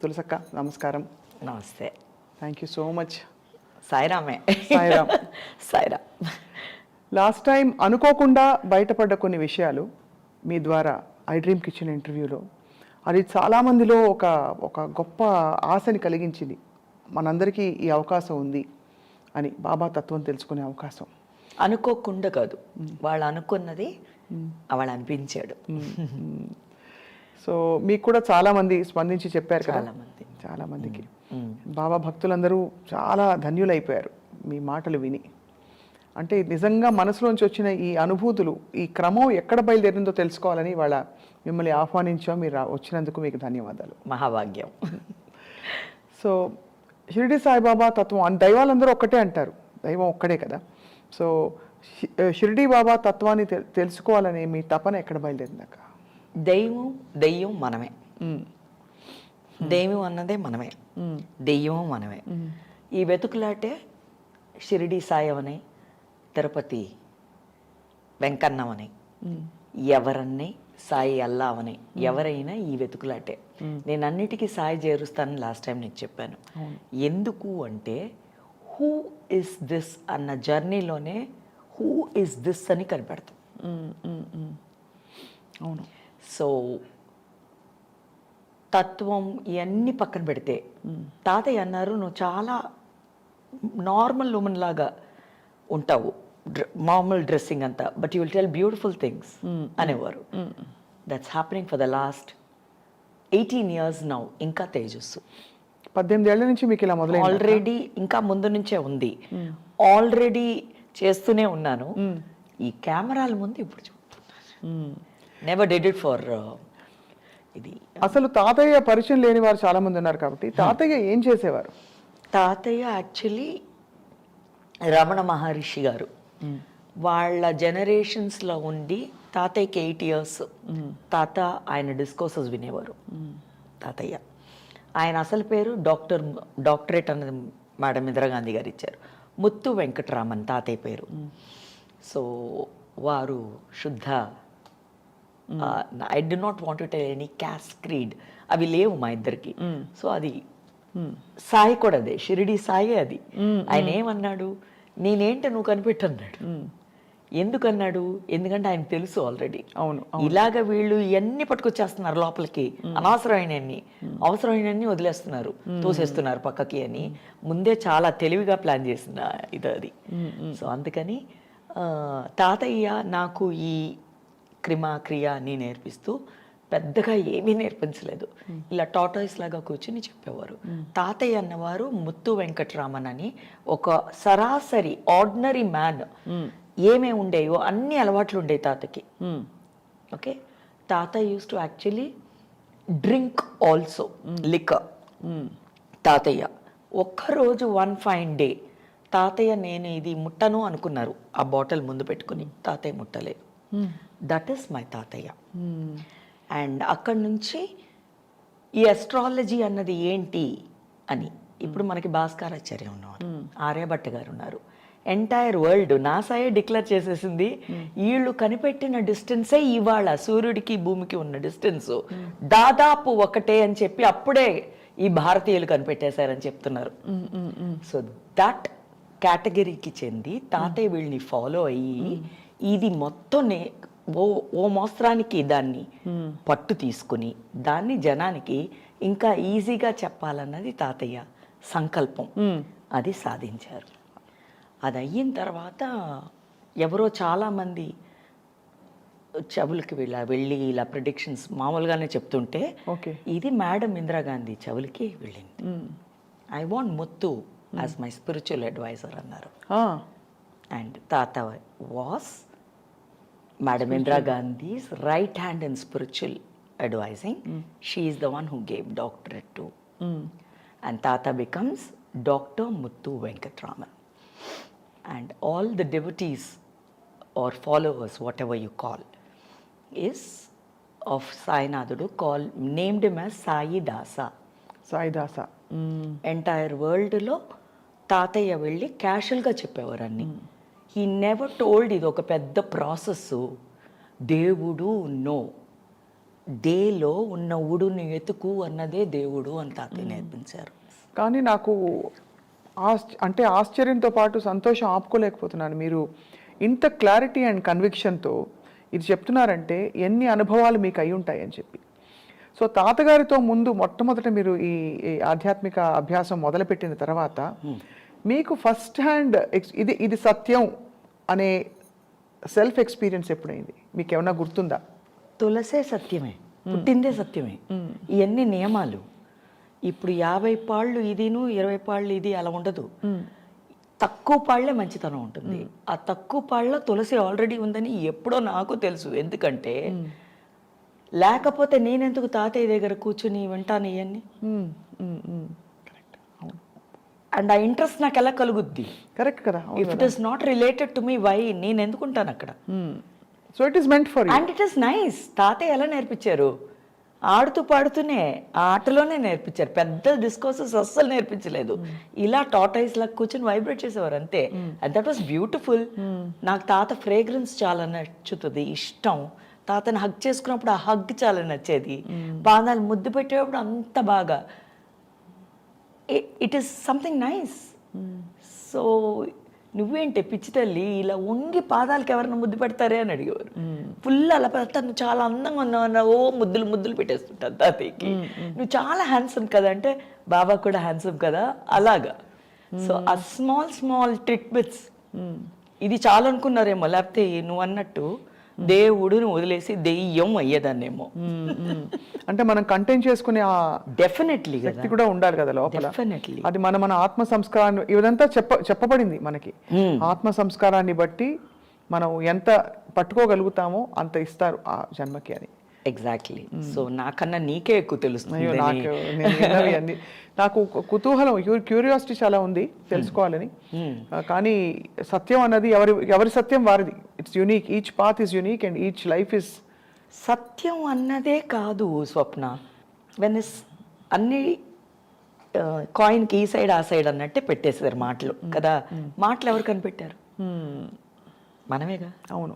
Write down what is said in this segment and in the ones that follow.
తులసక్క నమస్కారం. నమస్తే. Thank you so much. సాయిరామే. సాయిరామ్. సాయిరామ్. లాస్ట్ టైం అనుకోకుండా బయటపడ్డ కొన్ని విషయాలు మీ ద్వారా ఐ డ్రీమ్ కిచెన్ ఇంటర్వ్యూలో, అది చాలామందిలో ఒక గొప్ప ఆశని కలిగించింది. మనందరికీ ఈ అవకాశం ఉంది అని, బాబా తత్వం తెలుసుకునే అవకాశం. అనుకోకుండా కాదు, వాళ్ళు అనుకున్నది వాళ్ళు అనిపించాడు. సో మీకు కూడా చాలామంది స్పందించి చెప్పారు కదా, చాలామందికి బాబా భక్తులందరూ చాలా ధన్యులైపోయారు మీ మాటలు విని. అంటే నిజంగా మనసులోంచి వచ్చిన ఈ అనుభూతులు, ఈ క్రమం ఎక్కడ బయలుదేరిందో తెలుసుకోవాలని వాళ్ళ మిమ్మల్ని ఆహ్వానించాం. మీరు వచ్చినందుకు మీకు ధన్యవాదాలు. మహాభాగ్యం. సో షిరిడి సాయిబాబా తత్వం, దైవాలందరూ ఒక్కటే అంటారు, దైవం ఒక్కడే కదా. సో షిరిడి బాబా తత్వాన్ని తెలుసుకోవాలని మీ తపన ఎక్కడ బయలుదేరిందాక? దెయ్యం మనమే, దెయ్యం అన్నదే మనమే, దెయ్యం మనమే. ఈ వెతుకులాటే షిరిడి సాయవని, తిరుపతి వెంకన్నమని, ఎవరన్నీ సాయి అల్లావని, ఎవరైనా ఈ వెతుకులాటే. నేను అన్నిటికీ సాయి చేరుస్తానని లాస్ట్ టైం నీకు చెప్పాను. ఎందుకు అంటే హూ ఇస్ దిస్ అన్న జర్నీలోనే హూ ఇస్ దిస్ అని కనిపెడతాం. అవును. సో తత్వం ఇవన్నీ పక్కన పెడితే, తాతయ్య అన్నారు నువ్వు చాలా నార్మల్ ఉమెన్ లాగా ఉంటావు, మామూలు డ్రెస్సింగ్ అంతా, but you will tell beautiful things అనేవారు. That's happening for the last 18 years now. ఇంకా తేజస్సు 18 ఏళ్ల నుంచి మీకు ఇలా మొదలైంది? ఆల్రెడీ, ఇంకా ముందు నుంచే ఉంది, ఆల్రెడీ చేస్తూనే ఉన్నాను. ఈ కెమెరాల ముందు ఇప్పుడు చెప్తున్నాను. నెవర్ డిడ్ ఇట్ ఫర్ ఇది. అసలు తాతయ్య పరిచయం లేని వారు చాలా మంది ఉన్నారు కాబట్టి, తాతయ్య ఏం చేసేవారు? తాతయ్య యాక్చువల్లీ రమణ మహర్షి గారు వాళ్ళ జనరేషన్స్లో ఉండి, తాతయ్యకి 8 years. తాత ఆయన డిస్కోర్సెస్ వినేవారు. తాతయ్య ఆయన అసలు పేరు డాక్టరేట్ అన్నది మేడం ఇందిరాగాంధీ గారు ఇచ్చారు. ముత్తు వెంకటరామన్ తాతయ్య పేరు. సో వారు శుద్ధ, I did not want to tell any caste creed, అవి లేవు మా ఇద్దరికి. సో అది సాయి కూడా అదే, షిరిడి సాయి అది. ఆయన ఏమన్నాడు, నేనేంటి నువ్వు కనిపెట్టన్నాడు. ఎందుకన్నాడు? ఎందుకంటే ఆయన తెలుసు ఆల్రెడీ. అవును. ఇలాగ వీళ్ళు ఇవన్నీ పట్టుకొచ్చేస్తున్నారు లోపలికి, అనవసరమైనన్ని, అవసరమైనన్ని వదిలేస్తున్నారు, తోసేస్తున్నారు పక్కకి అని ముందే చాలా తెలివిగా ప్లాన్ చేసిన ఇది అది. సో అందుకని తాతయ్య నాకు ఈ క్రియ అని నేర్పిస్తూ పెద్దగా ఏమీ నేర్పించలేదు, ఇలా టాటాయిస్ లాగా కూర్చుని చెప్పేవారు. తాతయ్య అన్నవారు ముత్తు వెంకటరామన్ అని ఒక సరాసరి ఆర్డినరీ మ్యాన్. ఏమేమి ఉండేవో అన్ని అలవాట్లు ఉండేవి తాతకి. ఓకే, తాత use to actually drink also liquor. తాతయ్య ఒక్కరోజు వన్ ఫైన్ డే తాతయ్య నేను ఇది ముట్టను అనుకున్నారు, ఆ బాటిల్ ముందు పెట్టుకుని తాతయ్య ముట్టలేదు. దట్ ఈస్ మై తాతయ్య. అండ్ అక్కడి నుంచి ఈ అస్ట్రాలజీ అన్నది ఏంటి అని, ఇప్పుడు మనకి భాస్కరాచార్య ఉన్నారు, ఆర్యభట్ట గారు ఉన్నారు, ఎంటైర్ వరల్డ్ నాసాయే డిక్లేర్ చేసేసింది వీళ్ళు కనిపెట్టిన డిస్టెన్సే ఇవాళ సూర్యుడికి భూమికి ఉన్న డిస్టెన్స్ దాదాపు ఒకటే అని చెప్పి అప్పుడే ఈ భారతీయులు కనిపెట్టేశారని చెప్తున్నారు. సో దట్ కేటగిరీకి చెంది తాతయ్య వీళ్ళని ఫాలో అయ్యి ఇది మొత్తం ఓ మోస్త్రానికి దాన్ని పట్టు తీసుకుని దాన్ని జనానికి ఇంకా ఈజీగా చెప్పాలన్నది తాతయ్య సంకల్పం. అది సాధించారు. అది అయిన తర్వాత ఎవరో చాలామంది చెవులకి వెళ్ళి ఇలా ప్రిడిక్షన్స్ మామూలుగానే చెప్తుంటే, ఇది మేడం ఇందిరాగాంధీ చెవులకి వెళ్ళింది. I want Muthu as my spiritual advisor అన్నారు. అండ్ తాత was Madam Indira Gandhi's right hand in spiritual advising. She is the one who gave doctorate to. And Tata becomes Dr. Muthu Venkatraman. And all the devotees or followers, whatever you call, is of Sainadudu named him as Sai Dasa. Sai Dasa. Entire world lo తాతయ్య వెళ్ళి క్యాషువల్గా చెప్పేవారు అన్ని. He never told ఇది ఒక పెద్ద process, దేవుడు no, డేలో ఉన్న ఉడుని ఎతుకు అన్నదే దేవుడు అని తాతయ్య నేర్పించారు. కానీ నాకు అంటే ఆశ్చర్యంతో పాటు సంతోషం ఆపుకోలేకపోతున్నాను. మీరు ఇంత క్లారిటీ అండ్ కన్విక్షన్తో ఇది చెప్తున్నారంటే ఎన్ని అనుభవాలు మీకు అయి ఉంటాయి అని చెప్పి. సో తాతగారితో ముందు మొట్టమొదట మీరు ఈ ఆధ్యాత్మిక అభ్యాసం మొదలుపెట్టిన తర్వాత మీకు ఫస్ట్ హ్యాండ్ ఇది సత్యం అనే సెల్ఫ్ ఎక్స్పీరియన్స్ ఎప్పుడైంది? మీకు ఏమన్నా గుర్తుందా? తులసే సత్యమే, పుట్టిందే సత్యమే. ఇవన్నీ నియమాలు. ఇప్పుడు 50 పాళ్ళు ఇదిను 20 పాళ్ళు ఇది అలా ఉండదు. తక్కువ పాళ్లే మంచితనం ఉంటుంది. ఆ తక్కువ పాళ్ళలో తులసి ఆల్రెడీ ఉందని ఎప్పుడో నాకు తెలుసు. ఎందుకంటే లేకపోతే నేనెందుకు తాతయ్య దగ్గర కూర్చుని వింటాను ఇవన్నీ? అండ్ ఆ ఇంట్రెస్ట్ నాకు ఎలా కలుగుద్ది? కరెక్ట్ కదా. If it is not related to me, why నేను ఎందుకుంటాను అక్కడ? So it is meant for you and it is nice. తాతయ్య ఎలా నేర్పించారు? ఆడుతూ పాడుతూనే ఆ ఆటలోనే నేర్పించారు. పెద్ద డిస్కోర్సెస్ అస్సలు నేర్పించలేదు. ఇలా టాటాయిస్ లా కూర్చొని వైబ్రేట్ చేసేవారు అంతే. And that was beautiful. నాకు తాత ఫ్రేగ్రెన్స్ చాలా నచ్చుతుంది, ఇష్టం. తాతని హగ్ చేసుకున్నప్పుడు ఆ హగ్ చాలా నచ్చేది. పాదాలు ముద్దు పెట్టేటప్పుడు అంత బాగా. It is something nice. So నువ్వేంటి పిచ్చి తల్లి ఇలా వంగి పాదాలకు ఎవరైనా ముద్దు పెడతారే అని అడిగేవారు. ఫుల్ అలా పెడతాను, నువ్వు చాలా అందంగా ఉన్నావు, ఓ ముద్దులు పెట్టేస్తుంటాను తాతయ్యకి. నువ్వు చాలా హ్యాండ్సమ్ కదా అంటే, బాబా కూడా హ్యాండ్సమ్ కదా, అలాగా. సో ఆ స్మాల్ ట్రిక్ బిట్స్ ఇది చాలా అనుకున్నారేమో. లేకపోతే నువ్వు అన్నట్టు దేవుడుని వదిలేసి దెయ్యం అయ్యేదాన్నేమో. అంటే మనం కంటైన్ చేసుకునే ఆ డెఫినెట్లీ శక్తి కూడా ఉండాలి కదా లోపల. డెఫినెట్లీ అది మన ఆత్మ సంస్కారాన్ని ఇదంతా చెప్పబడింది మనకి. ఆత్మ సంస్కారాన్ని బట్టి మనం ఎంత పట్టుకోగలుగుతామో అంత ఇస్తారు ఆ జన్మకి అని. ఎగ్జాక్ట్లీ. సో నాకన్నా నీకే ఎక్కువ తెలుస్తుంది. నాకు కుతూహలం, క్యూరియాసిటీ చాలా ఉంది తెలుసుకోవాలని. కానీ సత్యం అన్నది ఎవరి సత్యం వారిది. It's unique, each path is unique and each life is. సత్యం అన్నదే కాదు స్వప్న, వెన్ ఇస్ అన్ని కాయిన్కి ఈ సైడ్ ఆ సైడ్ అన్నట్టే పెట్టేసారు మాటలు కదా. మాటలు ఎవరు కనిపెట్టారు? మనమేగా. అవును,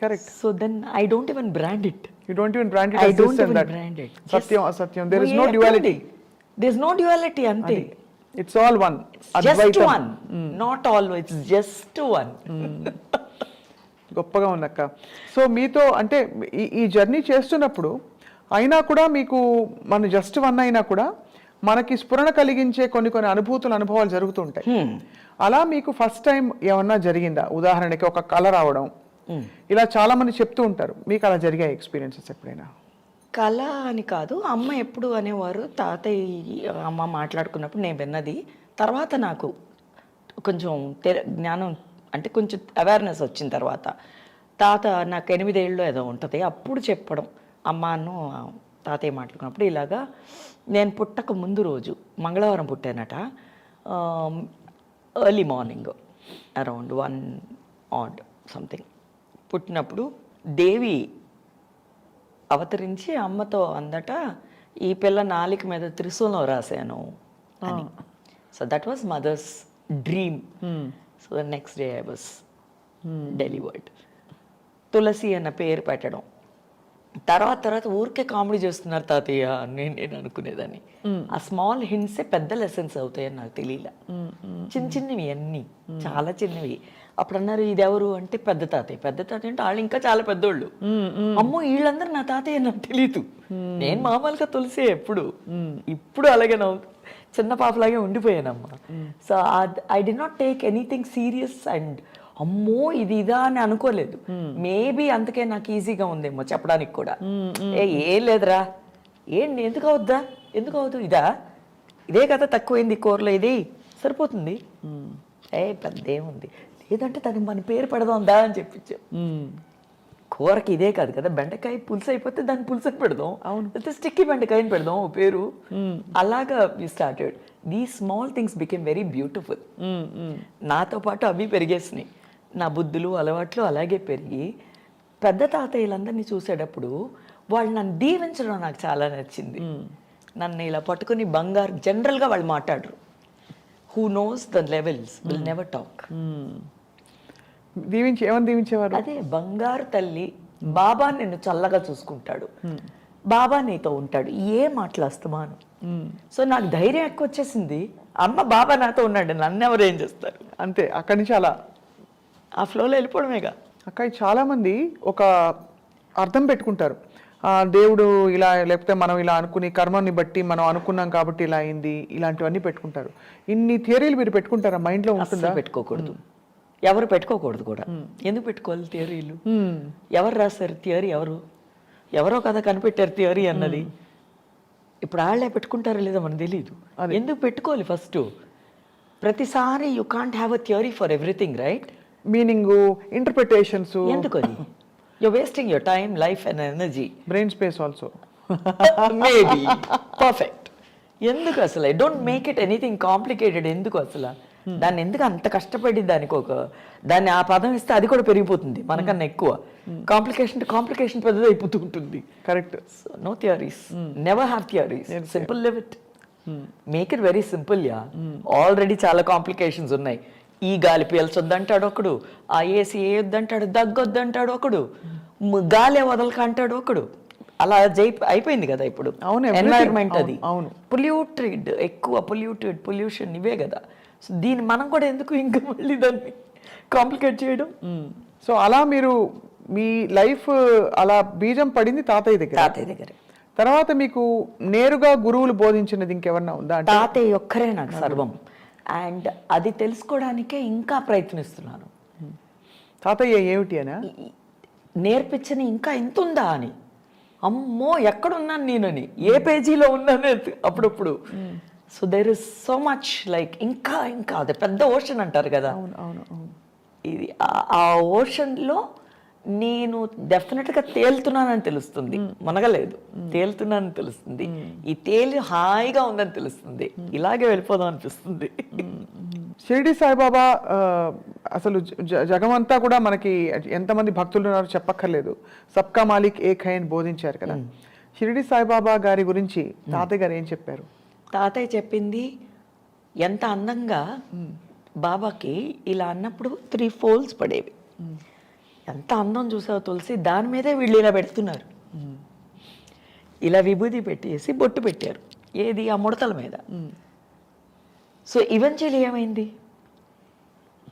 correct. So then I don't even brand it. You don't even brand it I as don't this and even that. brand it. Satyam, asatyam. There is no duality. There is no duality ante. It's all one. Just Advaitam. one. Not all. It's just one. గొప్పగా ఉందక్క. So మీతో అంటే ఈ journey చేస్తున్నప్పుడు అయినా కూడా మీకు మన జస్ట్ వన్ అయినా కూడా మనకి స్ఫురణ కలిగించే కొన్ని అనుభవాలు జరుగుతుంటాయి. అలా మీకు ఫస్ట్ టైం ఏమన్నా జరిగిందా? ఉదాహరణకి ఒక కళ రావడం, ఇలా చాలా మంది చెప్తూ ఉంటారు. మీకు అలా జరిగాయి ఎక్స్పీరియన్సెస్ ఎప్పుడైనా? కళ అని కాదు, అమ్మ ఎప్పుడు అనేవారు, తాతయ్య అమ్మ మాట్లాడుకున్నప్పుడు నేను విన్నది. తర్వాత నాకు కొంచెం జ్ఞానం అంటే కొంచెం అవేర్నెస్ వచ్చిన తర్వాత తాత నాకు 8 ఏళ్ళు ఏదో ఉంటుంది అప్పుడు చెప్పడం, అమ్మను తాతయ్య మాట్లాడుకున్నప్పుడు ఇలాగా నేను పుట్టక ముందు రోజు మంగళవారం పుట్టానట. Early morning around 1 odd something పుట్టినప్పుడు దేవి అవతరించి అమ్మతో అందట, ఈ పిల్ల నాలిక మీద త్రిశూలం రాశాను అని. So that was mother's dream. So the next day I was delivered. Tulasi అన్న పేరు పెట్టడం. తర్వాత ఊరికే కామెడీ చేస్తున్నారు తాతయ్య నేను అనుకునేదాన్ని. ఆ స్మాల్ హింట్సే పెద్ద లెసన్స్ అవుతాయని నాకు తెలియలే. చిన్నవి అన్నీ చాలా చిన్నవి. అప్పుడు అన్నారు ఇది ఎవరు అంటే పెద్ద తాతయ్య అంటే వాళ్ళు ఇంకా చాలా పెద్దోళ్ళు. అమ్మో వీళ్ళందరూ నా తాతయ్య నాకు తెలీదు. నేను మామూలుగా తులసి ఇప్పుడు అలాగే చిన్న పాపలాగే ఉండిపోయానమ్మా. So I did not take anything serious and అమ్మో ఇది ఇదా అని అనుకోలేదు. మేబీ అందుకే నాకు ఈజీగా ఉందేమో చెప్పడానికి కూడా. ఏం లేదురా, ఎందుకు అవుద్దా, ఎందుకు అవుతు ఇదే కదా తక్కువైంది కూరలో, ఇది సరిపోతుంది, పెద్ద ఏముంది, లేదంటే తనకి మన పేరు పెడదాందా అని చెప్పించాం. కూరకి ఇదే కాదు కదా, బెండకాయ పులుసు అయిపోతే దాన్ని పులుసు అని పెడదాం, అయితే స్టిక్కీ బెండకాయని పెడదాం పేరు. అలాగా వి స్టార్టెడ్. దీ small things became very beautiful. నాతో పాటు అవి పెరిగేసినాయి. నా బుద్ధులు అలవాట్లు అలాగే పెరిగి పెద్ద తాతయ్యలందరినీ చూసేటప్పుడు వాళ్ళు నన్ను దీవించడం నాకు చాలా నచ్చింది. నన్ను ఇలా పట్టుకుని బంగారు, జనరల్గా వాళ్ళు మాట్లాడరు. Who knows the levels will never talk. ఏమని దీవించేవారు? అదే బంగారు తల్లి, బాబా నిన్ను చల్లగా చూసుకుంటాడు, బాబా నీతో ఉంటాడు, ఏ మాట్లాడుతున్నాను. సో నాకు ధైర్యం ఎక్కువ వచ్చేసింది, అమ్మ బాబా నాతో ఉన్నాడు, నన్ను ఎవరు ఏం చేస్తారు. అంతే, అక్కడి నుంచి అలా ఆ ఫ్లోలో వెళ్ళిపోవడమేగా. అక్కడ చాలా మంది ఒక అర్థం పెట్టుకుంటారు, దేవుడు ఇలా, లేకపోతే మనం ఇలా అనుకుని కర్మని బట్టి మనం అనుకున్నాం కాబట్టి ఇలా అయింది, ఇలాంటివన్నీ పెట్టుకుంటారు. ఇన్ని థియరీలు మీరు పెట్టుకుంటారా? మైండ్లో ఉంటుందా? పెట్టుకోకూడదు, ఎవరు పెట్టుకోకూడదు కూడా. ఎందుకు పెట్టుకోవాలి థియరీలు? ఎవరు రాశారు థియరీ? ఎవరో కదా కనిపెట్టారు థియరీ అన్నది. ఇప్పుడు వాళ్ళే పెట్టుకుంటారో లేదో మనకు తెలియదు. ఎందుకు పెట్టుకోవాలి? ఫస్ట్ ప్రతిసారి you can't have a theory for everything, right? Meaning, interpretations ఎందుకు అది? You wasting your time, life and energy, brain space also. Maybe perfect. ఎందుకు అసలు? I don't make it anything complicated. ఎందుకు అసలు దాన్ని ఎందుకు అంత కష్టపడి దానికి దాన్ని ఆ పదం ఇస్తే అది కూడా పెరిగిపోతుంది మనకన్నా ఎక్కువ. కాంప్లికేషన్ పెద్దది అయిపోతూ ఉంటుంది. Correct. No theories, never have theories, simple live it, make it very simple. Yeah, already చాలా కాంప్లికేషన్స్ ఉన్నాయి. ఈ గాలి పీల్చొద్దంటాడు ఒకడు, ఆ ఏసీ వేయొద్దంటాడు, దగ్గొద్దంటాడు ఒకడు, గాలి వదలక అంటాడు ఒకడు. అలా అయిపోయింది కదా ఇప్పుడు. అవును, ఎన్వైరన్మెంట్ అది. అవును, పొల్యూటెడ్, ఎక్కువ పొల్యూషన్ ఇవే కదా. సో దీన్ని మనం కూడా ఎందుకు ఇంకా మళ్ళీ దాన్ని కాంప్లికేట్ చేయడం? సో అలా మీరు మీ లైఫ్ అలా బీజం పడింది తాతయ్య దగ్గర. తర్వాత మీకు నేరుగా గురువులు బోధించినది ఇంకెవరన్నా ఉందా? తాతయ్య ఒక్కరే నాకు సర్వం. అండ్ అది తెలుసుకోవడానికే ఇంకా ప్రయత్నిస్తున్నాను. తాతయ్య ఏమిటి అనా నేర్పించని ఇంకా ఎంత ఉందా అని. అమ్మో ఎక్కడున్నాను నేనని, ఏ పేజీలో ఉన్నాను అప్పుడప్పుడు. So there is so much like ఇంకా అదే పెద్ద ఓషన్ అంటారు కదా. ఇది ఆ ఓషన్లో నేను డెఫినెట్గా తేలుతున్నానని తెలుస్తుంది, మనగలేదు, తేలుతున్నానని తెలుస్తుంది. ఈ తేలి హాయిగా ఉందని తెలుస్తుంది, ఇలాగే వెళ్ళిపోదాం అనిపిస్తుంది. షిరిడి సాయిబాబా అసలు జగమంతా కూడా మనకి ఎంతమంది భక్తులు ఉన్నారో చెప్పక్కర్లేదు. సబ్కా మాలిక్ ఏక్ హై అని బోధించారు కదా. షిరిడి సాయిబాబా గారి గురించి తాతయ్య గారు ఏం చెప్పారు? తాతయ్య చెప్పింది ఎంత అందంగా, బాబాకి ఇలా అన్నప్పుడు 3 folds పడేవి. ఎంత అందం చూసావు తులసి, దాని మీదే వీళ్ళు ఇలా పెడుతున్నారు. ఇలా విభూది పెట్టేసి బొట్టు పెట్టారు, ఏది ఆ ముడతల మీద. సో ఈవెన్చువల్లీ ఏమైంది?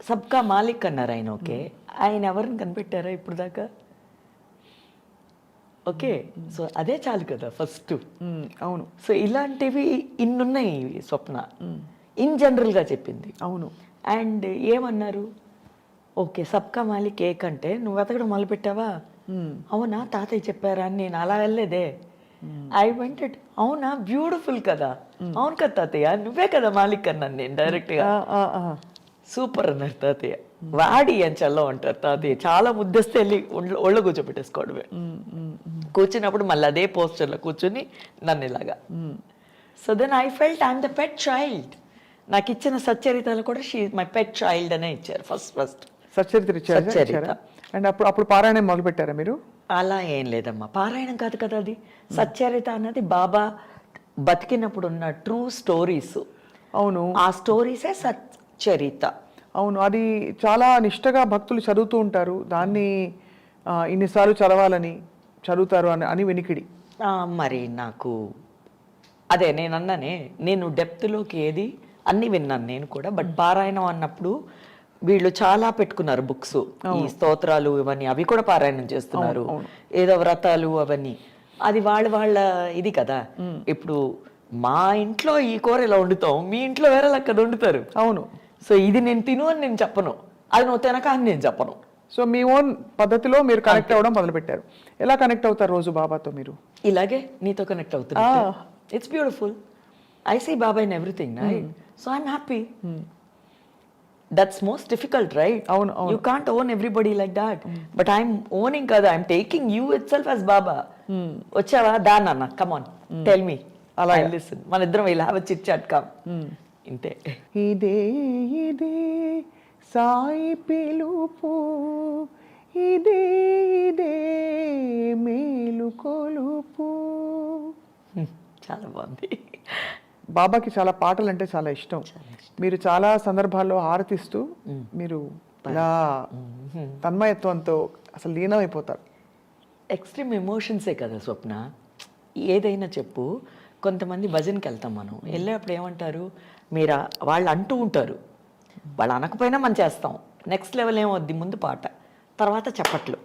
సబ్కా మాలిక్ అన్నారు ఆయన. ఓకే, ఆయన ఎవరిని కనిపెట్టారా ఇప్పుడు దాకా? ఓకే, సో అదే చాలు కదా ఫస్ట్. అవును. సో ఇలాంటివి ఇన్నున్నాయి స్వప్న ఇన్ జనరల్గా చెప్పింది. అవును. అండ్ ఏమన్నారు? ఓకే, సబ్కా మాలిక్ ఏక్ అంటే నువ్వు వెతకడం మొదలుపెట్టావా? అవునా, తాతయ్య చెప్పారా అని నేను అలా వెళ్ళలేదే. ఐ వెంటెడ్, అవునా, బ్యూటిఫుల్ కదా, అవును కదా తాతయ్య, నువ్వే కదా మాలిక్ అన్నాను నేను డైరెక్ట్గా. సూపర్ అన్నారు తాతయ్య. వాడి అని చల్లం అంటారు తాతయ్య, చాలా ముద్దస్తే వెళ్ళి ఒళ్ళో కూర్చోబెట్టేసుకోవడమే. కూర్చున్నప్పుడు మళ్ళీ అదే పోస్చర్లో కూర్చొని నన్ను ఇలాగా. So then I felt I'm the pet child. నాకు ఇచ్చిన సచ్చరితలు కూడా షీ మై పెట్ చైల్డ్ అనే ఇచ్చారు ఫస్ట్. సచ్చరిత. అండ్ అప్పుడు పారాయణం మొదలు పెట్టారా మీరు? అలా ఏం లేదమ్మా, పారాయణం కాదు కదా అది. సచ్చరిత అన్నది బాబా బతికినప్పుడు ఉన్న ట్రూ స్టోరీస్. అవును, ఆ స్టోరీసే సచ్చరిత. అవును, అది చాలా నిష్టగా భక్తులు చదువుతూ ఉంటారు. దాన్ని ఇన్నిసార్లు చదవాలని చదువుతారు అని వినికిడి. మరి నాకు అదే నేను అన్నానే, నేను డెప్త్లోకి ఏది అన్నీ విన్నాను నేను కూడా. బట్ పారాయణం అన్నప్పుడు వీళ్ళు చాలా పెట్టుకున్నారు బుక్స్, ఈ స్తోత్రాలు ఇవన్నీ, అవి కూడా పారాయణం చేస్తున్నారు, ఏదో వ్రతాలు అవన్నీ. అది వాళ్ళ ఇది కదా. ఇప్పుడు మా ఇంట్లో ఈ కూర ఇలా వండుతాం, మీ ఇంట్లో వేరే లెక్క వండుతారు. అవును. సో ఇది నేను తిను అని నేను చెప్పను, అది నువ్వు తినక అని నేను చెప్పను. సో మీ ఓన్ పద్ధతిలో మీరు కనెక్ట్ అవ్వడం మొదలుపెట్టారు. ఎలా కనెక్ట్ అవుతారు రోజు బాబాతో మీరు? ఇలాగే నీతో కనెక్ట్ అవుతున్నా. It's beautiful. I see Baba in everything, right? So I'm happy. That's most difficult, right? అవును. You can't own everybody like that. But I'm owning కదా, I'm taking you itself as Baba. వచ్చావా దా నాన్న, కమ్ ఆన్ టెల్ మీ, అలా listen. మన ఇద్దరం ఇలా have a chit chat, come. ఇంతే. ఇదే సాయి పిలుపు, ఇదే మేలు కొలుపు. చాలా బాగుంది. బాబాకి చాలా పాటలు అంటే చాలా ఇష్టం. మీరు చాలా సందర్భాల్లో హారతిస్తూ మీరు ఇలా తన్మయత్వంతో అసలు లీనమైపోతారు. ఎక్స్ట్రీమ్ ఎమోషన్సే కదా స్వప్న. ఏదైనా చెప్పు, కొంతమంది భజన్కి వెళ్తాం మనం, వెళ్ళేటప్పుడు ఏమంటారు మీరు, వాళ్ళు అంటూ ఉంటారు, వాళ్ళు అనకపోయినా మనం చేస్తాం. నెక్స్ట్ లెవెల్ ఏమవుద్ది, ముందు పాట, తర్వాత చప్పట్లు.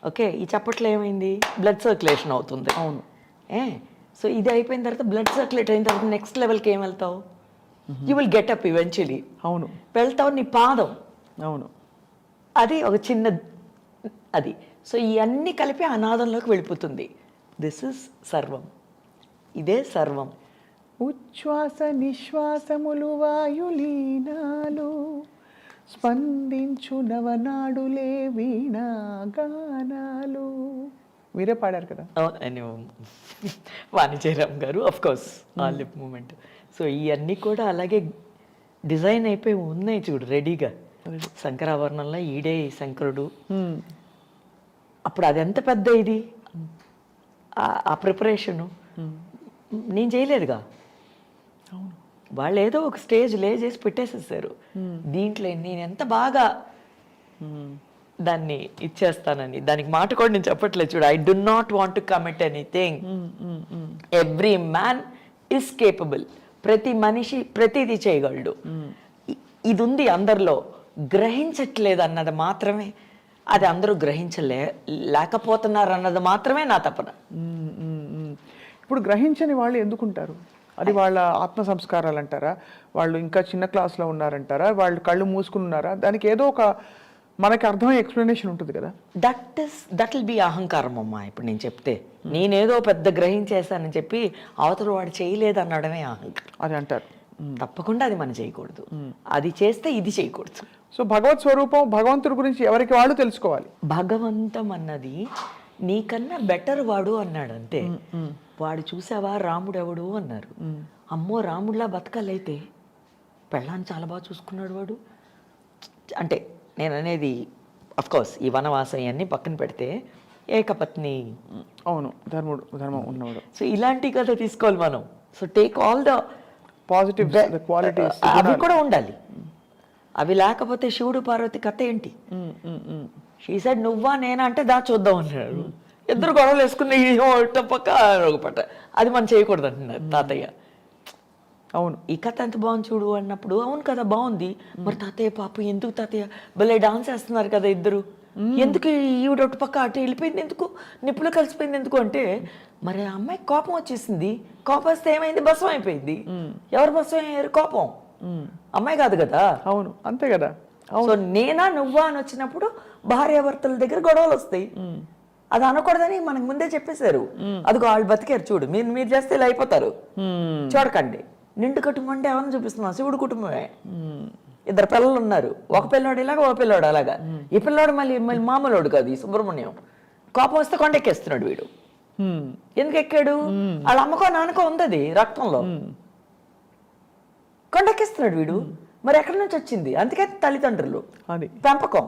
ఓకే, ఈ చప్పట్లు ఏమైంది, బ్లడ్ సర్క్యులేషన్ అవుతుంది. అవును. సో ఇది అయిపోయిన తర్వాత, బ్లడ్ సర్క్యులేట్ అయిన తర్వాత నెక్స్ట్ లెవెల్కి ఏం వెళ్తావు, you will get up eventually. అవును, వెళ్తావు నీ పాదం. అవును. అది ఒక చిన్న అది. సో ఇవన్నీ కలిపి అనాదంలోకి వెళ్ళిపోతుంది. దిస్ ఇస్ సర్వం, ఇదే సర్వం. ఉచ్ఛ్వాస నిశ్వాసములు వాయులీనాలు, స్పందించు నవనాడులే వీణాగానాలు. మీరే పాడారు కదా. వాణిజ్యరామ్ గారు, ఆఫ్ కోర్స్, ఆ లిప్ మూమెంట్. సో ఇవన్నీ కూడా అలాగే డిజైన్ అయిపోయి ఉన్నాయి చూడు, రెడీగా. శంకరాభరణంలో ఈడే శంకరుడు. అప్పుడు అది ఎంత పెద్ద ఇది, ఆ ప్రిపరేషను నేను చేయలేదుగా. వాళ్ళు ఏదో ఒక స్టేజ్ లే చేసి పెట్టేసేసారు. దీంట్లో నేను ఎంత బాగా దాన్ని ఇచ్చేస్తానని, దానికి మాట కూడా నేను చెప్పట్లేదు చూడు. I do not want to commit anything. Every man is capable. ప్రతి మనిషి ప్రతిదీ చేయగలడు. ఇది ఉంది అందరిలో, గ్రహించట్లేదు అన్నది మాత్రమే, అది అందరూ లేకపోతున్నారు అన్నది మాత్రమే నా తపన. ఇప్పుడు గ్రహించని వాళ్ళు ఎందుకుంటారు? అది వాళ్ళ ఆత్మ సంస్కారాలు అంటారా, వాళ్ళు ఇంకా చిన్న క్లాస్లో ఉన్నారంటారా, వాళ్ళు కళ్ళు మూసుకున్నారా? దానికి ఏదో ఒక మనకి అర్థమయ్యే ఎక్స్ప్లెనేషన్ ఉంటుంది కదా. దట్ విల్ బి అహంకారం అమ్మా. ఇప్పుడు నేను చెప్తే నేనేదో పెద్ద గ్రహించేసానని చెప్పి అవతల వాడు చేయలేదు అనడమే అహంకారం. అది అంటారు. తప్పకుండా అది మనం చేయకూడదు. అది చేస్తే ఇది చేయకూడదు. సో భగవత్ స్వరూపం, భగవంతుడి గురించి ఎవరికి వాళ్ళు తెలుసుకోవాలి. భగవంతం అన్నది నీకన్నా బెటర్ వాడు అన్నాడు అంతే. వాడు చూసావా రాముడు ఎవడు అన్నారు. అమ్మో రాముడిలా బతకాలైతే, పెళ్ళాన్ని చాలా బాగా చూసుకున్నాడు వాడు అంటే. నేను అనేది అఫ్కోర్స్ ఈ వనవాసం అన్నీ పక్కన పెడితే ఏకపత్ని, అవును, ధర్మం ఉన్నవాడు. సో ఇలాంటి కథ తీసుకోవాలి మనం. So take all the positive qualities, అవి కూడా ఉండాలి. అవి లేకపోతే శివుడు పార్వతి కథ ఏంటి? షీ సెడ్ నువ్వా నేనా అంటే దా చూద్దాం అన్నాడు. ఇద్దరు గొడవలు వేసుకుని పక్క ఒక పట్ట. అది మనం చేయకూడదు అంటున్నారు తాతయ్య. అవును, ఈ కథ ఎంత బాగుంది చూడు అన్నప్పుడు, అవును కదా బాగుంది, మరి తాతయ్య పాప ఎందుకు తాతయ్య భలే డాన్స్ వేస్తున్నారు కదా ఇద్దరు, ఎందుకు ఈవిడ ఒకటి పక్క అటు వెళ్ళిపోయింది ఎందుకు, నిప్పులో కలిసిపోయింది ఎందుకు అంటే, మరి ఆ అమ్మాయికి కోపం వచ్చేసింది. కోపం వస్తే ఏమైంది, భస్మం అయిపోయింది. ఎవరు భస్మం అయ్యారు? కోపం. అమ్మాయి కాదు కదా. అవును, అంతే కదా. సో నేనా నువ్వా అని వచ్చినప్పుడు భార్యాభర్తల దగ్గర గొడవలు వస్తాయి. అది అనకూడదని మనకు ముందే చెప్పేశారు. అదిగో వాళ్ళు బతికారు చూడు, మీరు చేస్తే ఇలా అయిపోతారు, చూడకండి. నిండు కుటుంబం అంటే ఎవరిని చూపిస్తున్నాం? శివుడు కుటుంబమే. ఇద్దరు పిల్లలు ఉన్నారు, ఒక పిల్లోడు ఇలాగా, ఒక పిల్లోడు అలాగా. ఈ పిల్లోడు మళ్ళీ మామూలుడు కాదు, ఈ సుబ్రహ్మణ్యం. కోపం వస్తే కొండెక్కేస్తున్నాడు వీడు. ఎందుకు ఎక్కాడు? వాళ్ళ అమ్మకో నాన్నకో ఉంది రక్తంలో, కొండెక్కిస్తున్నాడు వీడు. మరి ఎక్కడి నుంచి వచ్చింది? అందుకే తల్లిదండ్రులు, అది పెంపకం.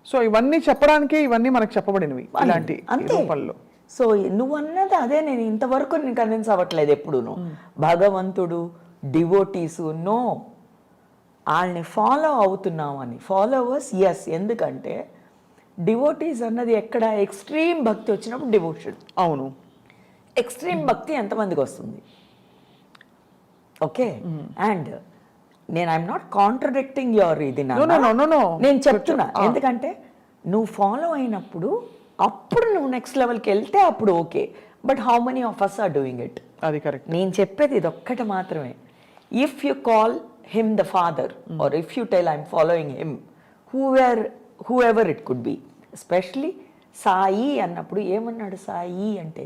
సో ఇవన్నీ చెప్పడానికి, ఇవన్నీ మనకు చెప్పబడినవి ఇలాంటి రూపంలో. సో నువ్వు అన్నది అదే. నేను ఇంతవరకు నేను కన్విన్స్ అవ్వట్లేదు ఎప్పుడూను. భగవంతుడు, డివోటీసు, నో, వాళ్ళని ఫాలో అవుతున్నామని. ఫాలోవర్స్ ఎస్, ఎందుకంటే డివోటీస్ అన్నది ఎక్కడ ఎక్స్ట్రీమ్ భక్తి వచ్చినప్పుడు డివోషన్. అవును, ఎక్స్ట్రీమ్ భక్తి ఎంతమందికి వస్తుంది? ఓకే, అండ్ నేను ఐఎమ్ నాట్ కాంట్రడిక్టింగ్ యువర్ ఇది, నేను చెప్తున్నా. ఎందుకంటే నువ్వు ఫాలో అయినప్పుడు అప్పుడు నువ్వు నెక్స్ట్ లెవెల్కి వెళ్తే అప్పుడు okay. But how many of us are doing it? అది కరెక్ట్. నేను చెప్పేది ఇది ఒక్కటి మాత్రమే. If you call him the father, or if you tell I'm following him, whoever it could be, especially Sai అన్నప్పుడు ఏమన్నాడు? సాయి అంటే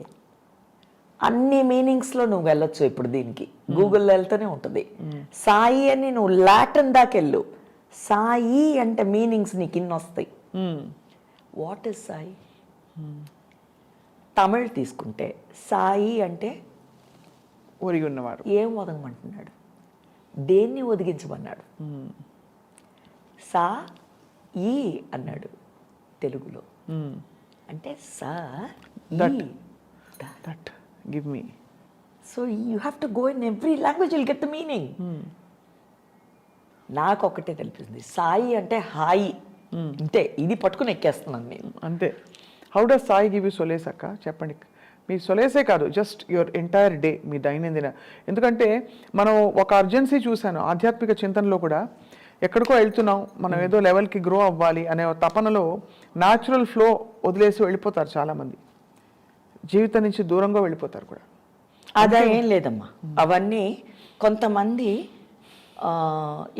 అన్ని మీనింగ్స్లో నువ్వు వెళ్ళొచ్చు. ఇప్పుడు దీనికి గూగుల్లో వెళ్తూనే ఉంటుంది. సాయి అని నువ్వు లాటిన్ దాకా వెళ్ళు, సాయి అంటే మీనింగ్స్ నీకు ఇన్ని వస్తాయి. What is Sai? తమిళ్ తీసుకుంటే సాయి అంటే ఒరిగి ఉన్నవాడు. ఏం ఒదగమంటున్నాడు? దేన్ని ఒదిగించమన్నాడు? సా ఈ అన్నాడు తెలుగులో. అంటే saw that give me. So you have to go in every language, will get the meaning. నాకు ఒకటే తెలిపింది, సాయి అంటే హాయి. అంతే, ఇది పట్టుకుని ఎక్కేస్తున్నాను నేను. అంతే. How does Sai give you solace అక్క? చెప్పండి. మీ సొలేసే కాదు, జస్ట్ యువర్ ఎంటైర్ డే, మీ దైనందిన. ఎందుకంటే మనం ఒక అర్జెన్సీ చూశాను ఆధ్యాత్మిక చింతనలో కూడా. ఎక్కడికో వెళ్తున్నాం, మనం ఏదో లెవెల్కి గ్రో అవ్వాలి అనే తపనలో న్యాచురల్ ఫ్లో వదిలేసి వెళ్ళిపోతారు చాలామంది, జీవితం నుంచి దూరంగా వెళ్ళిపోతారు కూడా. అదా ఏం లేదమ్మా. అవన్నీ కొంతమంది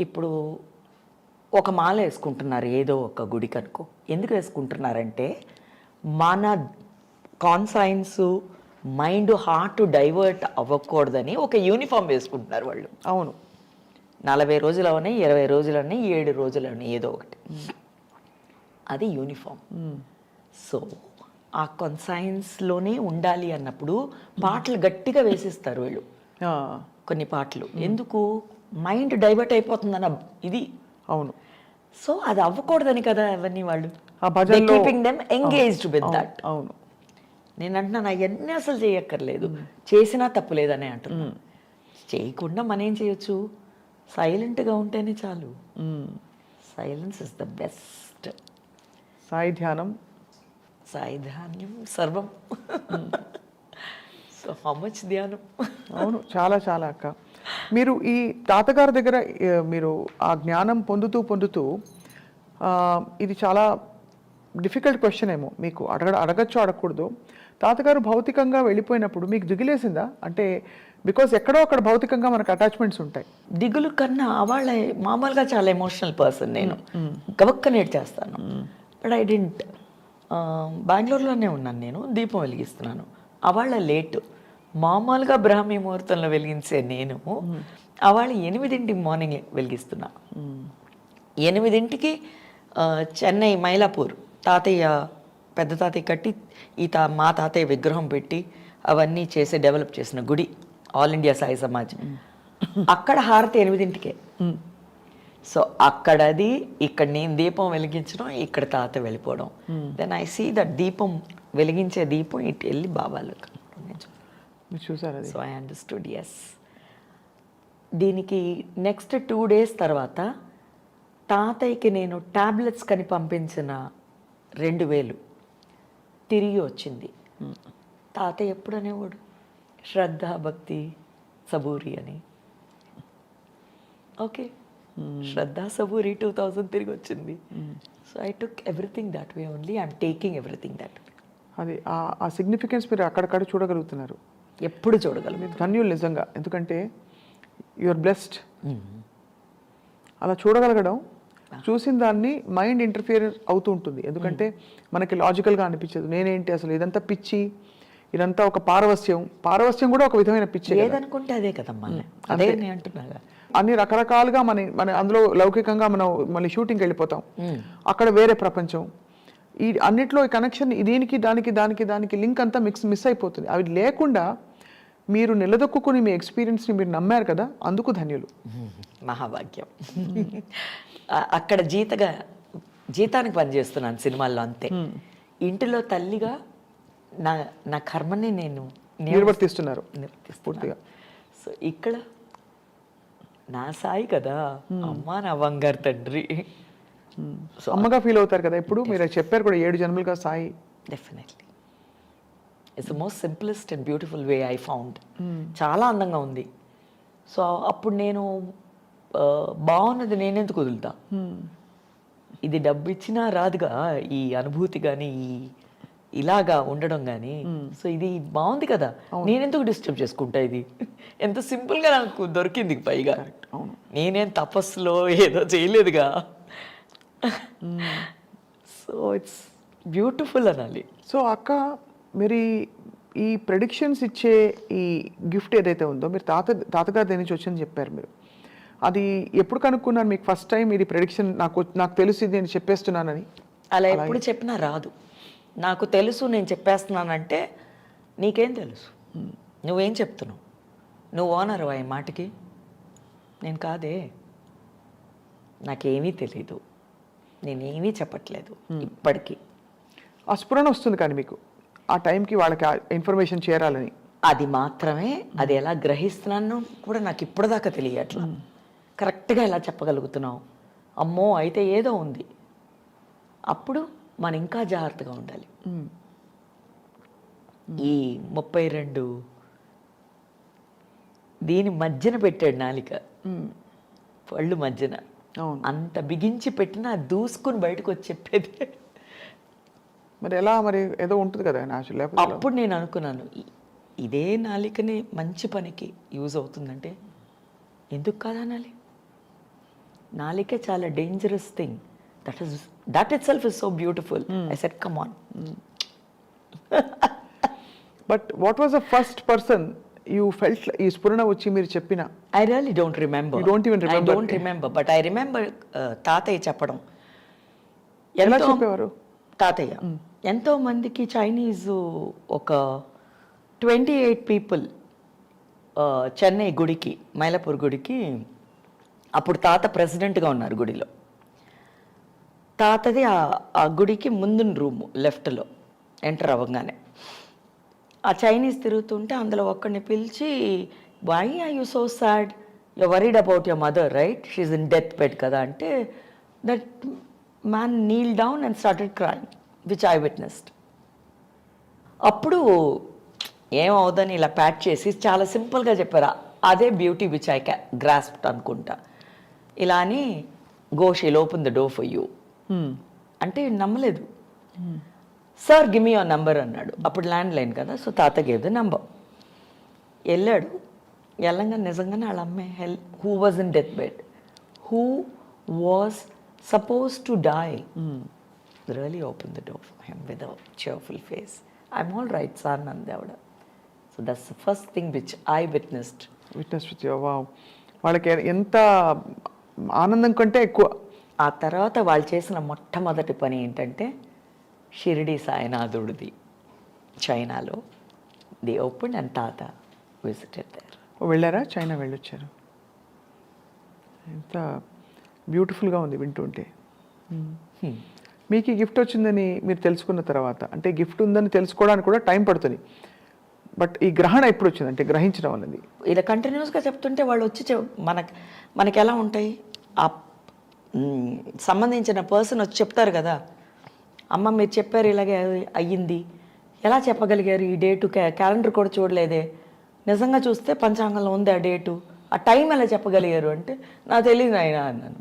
ఇప్పుడు ఒక మాల వేసుకుంటున్నారు ఏదో ఒక గుడి కనుకో. ఎందుకు వేసుకుంటున్నారంటే మన కాన్సైన్స్, మైండ్, హార్ట్ డైవర్ట్ అవ్వకూడదని ఒక యూనిఫామ్ వేసుకుంటున్నారు వాళ్ళు. అవును, 40 రోజులవని, 20 రోజులని, 7 రోజులని, ఏదో ఒకటి. అది యూనిఫామ్. సో ఆ కాన్సైన్స్లోనే ఉండాలి అన్నప్పుడు పాటలు గట్టిగా వేసిస్తారు వీళ్ళు. కొన్ని పాటలు ఎందుకు, మైండ్ డైవర్ట్ అయిపోతుందన్న ఇది. అవును. సో అది అవ్వకూడదని కదా అవన్నీ వాళ్ళు keeping them engaged with that. అవును. నేను అంటున్నాను అవన్నీ అసలు చేయక్కర్లేదు, చేసినా తప్పులేదని అంటున్నాను. చేయకుండా మనం ఏం చేయొచ్చు, సైలెంట్గా ఉంటేనే చాలు. Silence is the best. Sai ధ్యానం, సాయి ధ్యానం సర్వం. సో హౌ మచ్ ధ్యానం. అవును, చాలా చాలా అక్క. మీరు ఈ తాతగారి దగ్గర మీరు ఆ జ్ఞానం పొందుతూ పొందుతూ, ఇది చాలా డిఫికల్ట్ క్వశ్చన్ ఏమో మీకు, అడగచ్చు అడగకూడదు. తాతగారు భౌతికంగా వెళ్ళిపోయినప్పుడు మీకు దిగులేసిందా? అంటే బికాస్ ఎక్కడో అక్కడ భౌతికంగా మనకు అటాచ్మెంట్స్ ఉంటాయి. దిగులు కన్నా వాళ్ళ మామూలుగా చాలా ఎమోషనల్ పర్సన్ నేను, గవక్క నేర్చేస్తాను. But I didn't. బెంగళూరులోనే ఉన్నాను నేను, దీపం వెలిగిస్తున్నాను. అవాళ్ళ లేటు, మామూలుగా బ్రాహ్మీ ముహూర్తంలో వెలిగించే నేను అవాళ్ళు 8 మార్నింగ్ వెలిగిస్తున్నా. 8కి చెన్నై మైలాపూర్ తాతయ్య, పెద్ద తాతయ్య కట్టి మా తాతయ్య విగ్రహం పెట్టి అవన్నీ చేసి డెవలప్ చేసిన గుడి ఆల్ ఇండియా సాయి సమాజ్. అక్కడ హారతి 8కే. సో అక్కడది, ఇక్కడ నేను దీపం వెలిగించడం, ఇక్కడ తాత వెళ్ళిపోవడం. దెన్ ఐ సీ దట్ దీపం వెలిగించే దీపం ఇటు వెళ్ళి బాబాలు చూసారు. So I understood. ఎస్. దీనికి నెక్స్ట్ 2 days తర్వాత తాతయ్యకి నేను టాబ్లెట్స్ కని పంపించిన 2000 తిరిగి వచ్చింది. తాతయ్య ఎప్పుడు అనేవాడు, శ్రద్ధ, భక్తి, సబూరి అని. ఓకే, శ్రద్ధ, సబూరి 2000 తిరిగి వచ్చింది. So I took everything that way only. I'm taking everything that way. అది ఆ సిగ్నిఫికెన్స్ మీరు అక్కడక్కడ చూడగలుగుతున్నారు. ఎప్పుడు చూడగలరు. ధన్యులు నిజంగా. ఎందుకంటే యువర్ బ్లెస్డ్. అలా చూడగలగడం, చూసిన దాన్ని మైండ్ ఇంటర్ఫియర్ అవుతూ ఉంటుంది. ఎందుకంటే మనకి లాజికల్గా అనిపించదు. నేనేంటి అసలు, ఇదంతా పిచ్చి, ఇదంతా ఒక పారవస్యం కూడా ఒక విధమైన పిచ్చి. ఏదనుకుంటే అదే కదమ్మా, అదే నేను అంటున్నాగా. అన్ని రకరకాలుగా మన అందులో లౌకికంగా మనం మళ్ళీ షూటింగ్కి వెళ్ళిపోతాం, అక్కడ వేరే ప్రపంచం. ఈ అన్నిట్లో ఈ కనెక్షన్ దానికి లింక్ అంతా మిస్ అయిపోతుంది. అవి లేకుండా మీరు నిలదొక్కుని మీ ఎక్స్పీరియన్స్ని మీరు నమ్మారు కదా, అందుకు ధన్యులు. మహాభాగ్యం. అక్కడ జీతానికి పనిచేస్తున్నాను సినిమాల్లో, అంతే. ఇంటిలో తల్లిగా నా కర్మని నేను నిర్వర్తిస్తున్నారు పూర్తిగా. సో ఇక్కడ నా సాయి కదా, అమ్మ నా బంగారు తండ్రి. సో అమ్మగా ఫీల్ అవుతారు కదా ఇప్పుడు. మీరు చెప్పారు కూడా 7 జన్మలుగా Sai. Definitely. It's the most simplest and beautiful way I found. చాలా అందంగా ఉంది. సో అప్పుడు నేను బాగున్నది నేనెందుకు వదులుతా, ఇది డబ్బు ఇచ్చినా రాదుగా ఈ అనుభూతి కానీ, ఇలాగా ఉండడం కానీ. సో ఇది బాగుంది కదా, నేనెందుకు డిస్టర్బ్ చేసుకుంటా, ఇది ఎంత సింపుల్గా నాకు దొరికింది. పైగా నేనేం తపస్సులో ఏదో చేయలేదుగా. సో ఇట్స్ బ్యూటిఫుల్ అనాలి. సో అక్క, మీరు ఈ ప్రెడిక్షన్స్ ఇచ్చే ఈ గిఫ్ట్ ఏదైతే ఉందో, మీరు తాతగారి దగ్గర నుంచి వచ్చిందని చెప్పారు. మీరు అది ఎప్పుడు కనుక్కున్నారు మీకు ఫస్ట్ టైం ఇది ప్రెడిక్షన్ నాకు తెలుసు నేను చెప్పేస్తున్నానని? అలా ఎప్పుడు చెప్పినా రాదు. నాకు తెలుసు నేను చెప్పేస్తున్నానంటే నీకేం తెలుసు, నువ్వేం చెప్తున్నావు, నువ్వు ఓనర్ ఈ మాటకి, నేను కాదే, నాకేమీ తెలీదు, నేనేమీ చెప్పట్లేదు ఇప్పటికీ. ఆ స్ఫురణ వస్తుంది కానీ మీకు ఆ టైంకి వాళ్ళకి ఇన్ఫర్మేషన్ చేరాలని. అది మాత్రమే. అది ఎలా గ్రహిస్తున్నాను కూడా నాకు ఇప్పటిదాకా తెలియట్లా. కరెక్ట్గా ఎలా చెప్పగలుగుతున్నావు, అమ్మో అయితే ఏదో ఉంది. అప్పుడు మనం ఇంకా జాగ్రత్తగా ఉండాలి. ఈ 32 దీని మధ్యన పెట్టాడు నాలిక, పళ్ళు మధ్యన. అవును. అంత బిగించి పెట్టినా దూసుకుని బయటకు వచ్చి చెప్పేది. మరి ఎలా, మరి ఏదో ఉంటుంది కదా న్యాచురల్, లేకపోతే ఎలా? అప్పుడు నేను అనుకున్నాను, ఇదే నాలికని మంచి పనికి యూజ్ అవుతుందంటే ఎందుకు కాదనాలి? నాలికే చాలా dangerous thing. That it self is so beautiful. I said come on. But what was the first person you felt ఈ స్ఫురణ వచ్చి మీరు చెప్పిన? I really don't remember. You don't even remember? I don't remember, but I remember తాతయ్య చెప్పడం. ఎలా చెప్పేవారు? తాతయ్య ఎంతో మందికి చైనీస్ ఒక 28 పీపుల్ చెన్నై గుడికి, మైలాపూర్ గుడికి, అప్పుడు తాత ప్రెసిడెంట్గా ఉన్నారు గుడిలో. తాతది ఆ గుడికి ముందున్న రూము లెఫ్ట్లో ఎంటర్ అవ్వగానే ఆ చైనీస్ తిరుగుతుంటే అందులో ఒక్కడిని పిలిచి, why are you so sad, you worried about your mother right, she's in death bed కదా అంటే, that man kneel down and started crying which I witnessed. అప్పుడు ఏమవుదని ఇలా ప్యాక్ చేసి చాలా సింపుల్గా చెప్పారు. అదే బ్యూటీ విచ్ ఐ గ్రాస్ప్డ్ అనుకుంటా. ఇలా అని, go shall open the door for you అంటే నమ్మలేదు. Sir give me your number అన్నాడు. అప్పుడు ల్యాండ్ లైన్ కదా, సో తాత గేవ్ ద నంబర్. వెళ్ళాడు. వెళ్ళంగా నిజంగానే వాళ్ళ అమ్మాయి who was in death bed, who was suppose to die, really open the door for him with a cheerful face. I'm all right sir నంది ఆవిడ. So that's the first thing which I witnessed. Wow, వాళ్ళకి ఎంత ఆనందం కంటే ఎక్కువ. ఆ తర్వాత వాళ్ళు చేసిన మొట్టమొదటి పని ఏంటంటే, షిరిడి సాయినాథుడిది చైనాలో ది ఓపెన్ అండ్ తాత విజిటెడ్ దేర్. వెళ్ళారా? చైనా వెళ్ళొచ్చారు. ఎంత బ్యూటిఫుల్గా ఉంది వింటుంటే. మీకు ఈ గిఫ్ట్ వచ్చిందని మీరు తెలుసుకున్న తర్వాత, అంటే గిఫ్ట్ ఉందని తెలుసుకోవడానికి కూడా టైం పడుతుంది, బట్ ఈ గ్రహణ ఎప్పుడు వచ్చింది అంటే గ్రహించడం అనేది? ఇలా కంటిన్యూస్గా చెప్తుంటే వాళ్ళు వచ్చి మనకి ఎలా ఉంటాయి, ఆ సంబంధించిన పర్సన్ వచ్చి చెప్తారు కదా, అమ్మ మీరు చెప్పారు ఇలాగే అయ్యింది, ఎలా చెప్పగలిగారు, ఈ డేటు క్యాలెండర్ కూడా చూడలేదే, నిజంగా చూస్తే పంచాంగంలో ఉంది ఆ డేటు, ఆ టైం ఎలా చెప్పగలిగారు అంటే, నాకు తెలియదు ఆయన అన్నాను.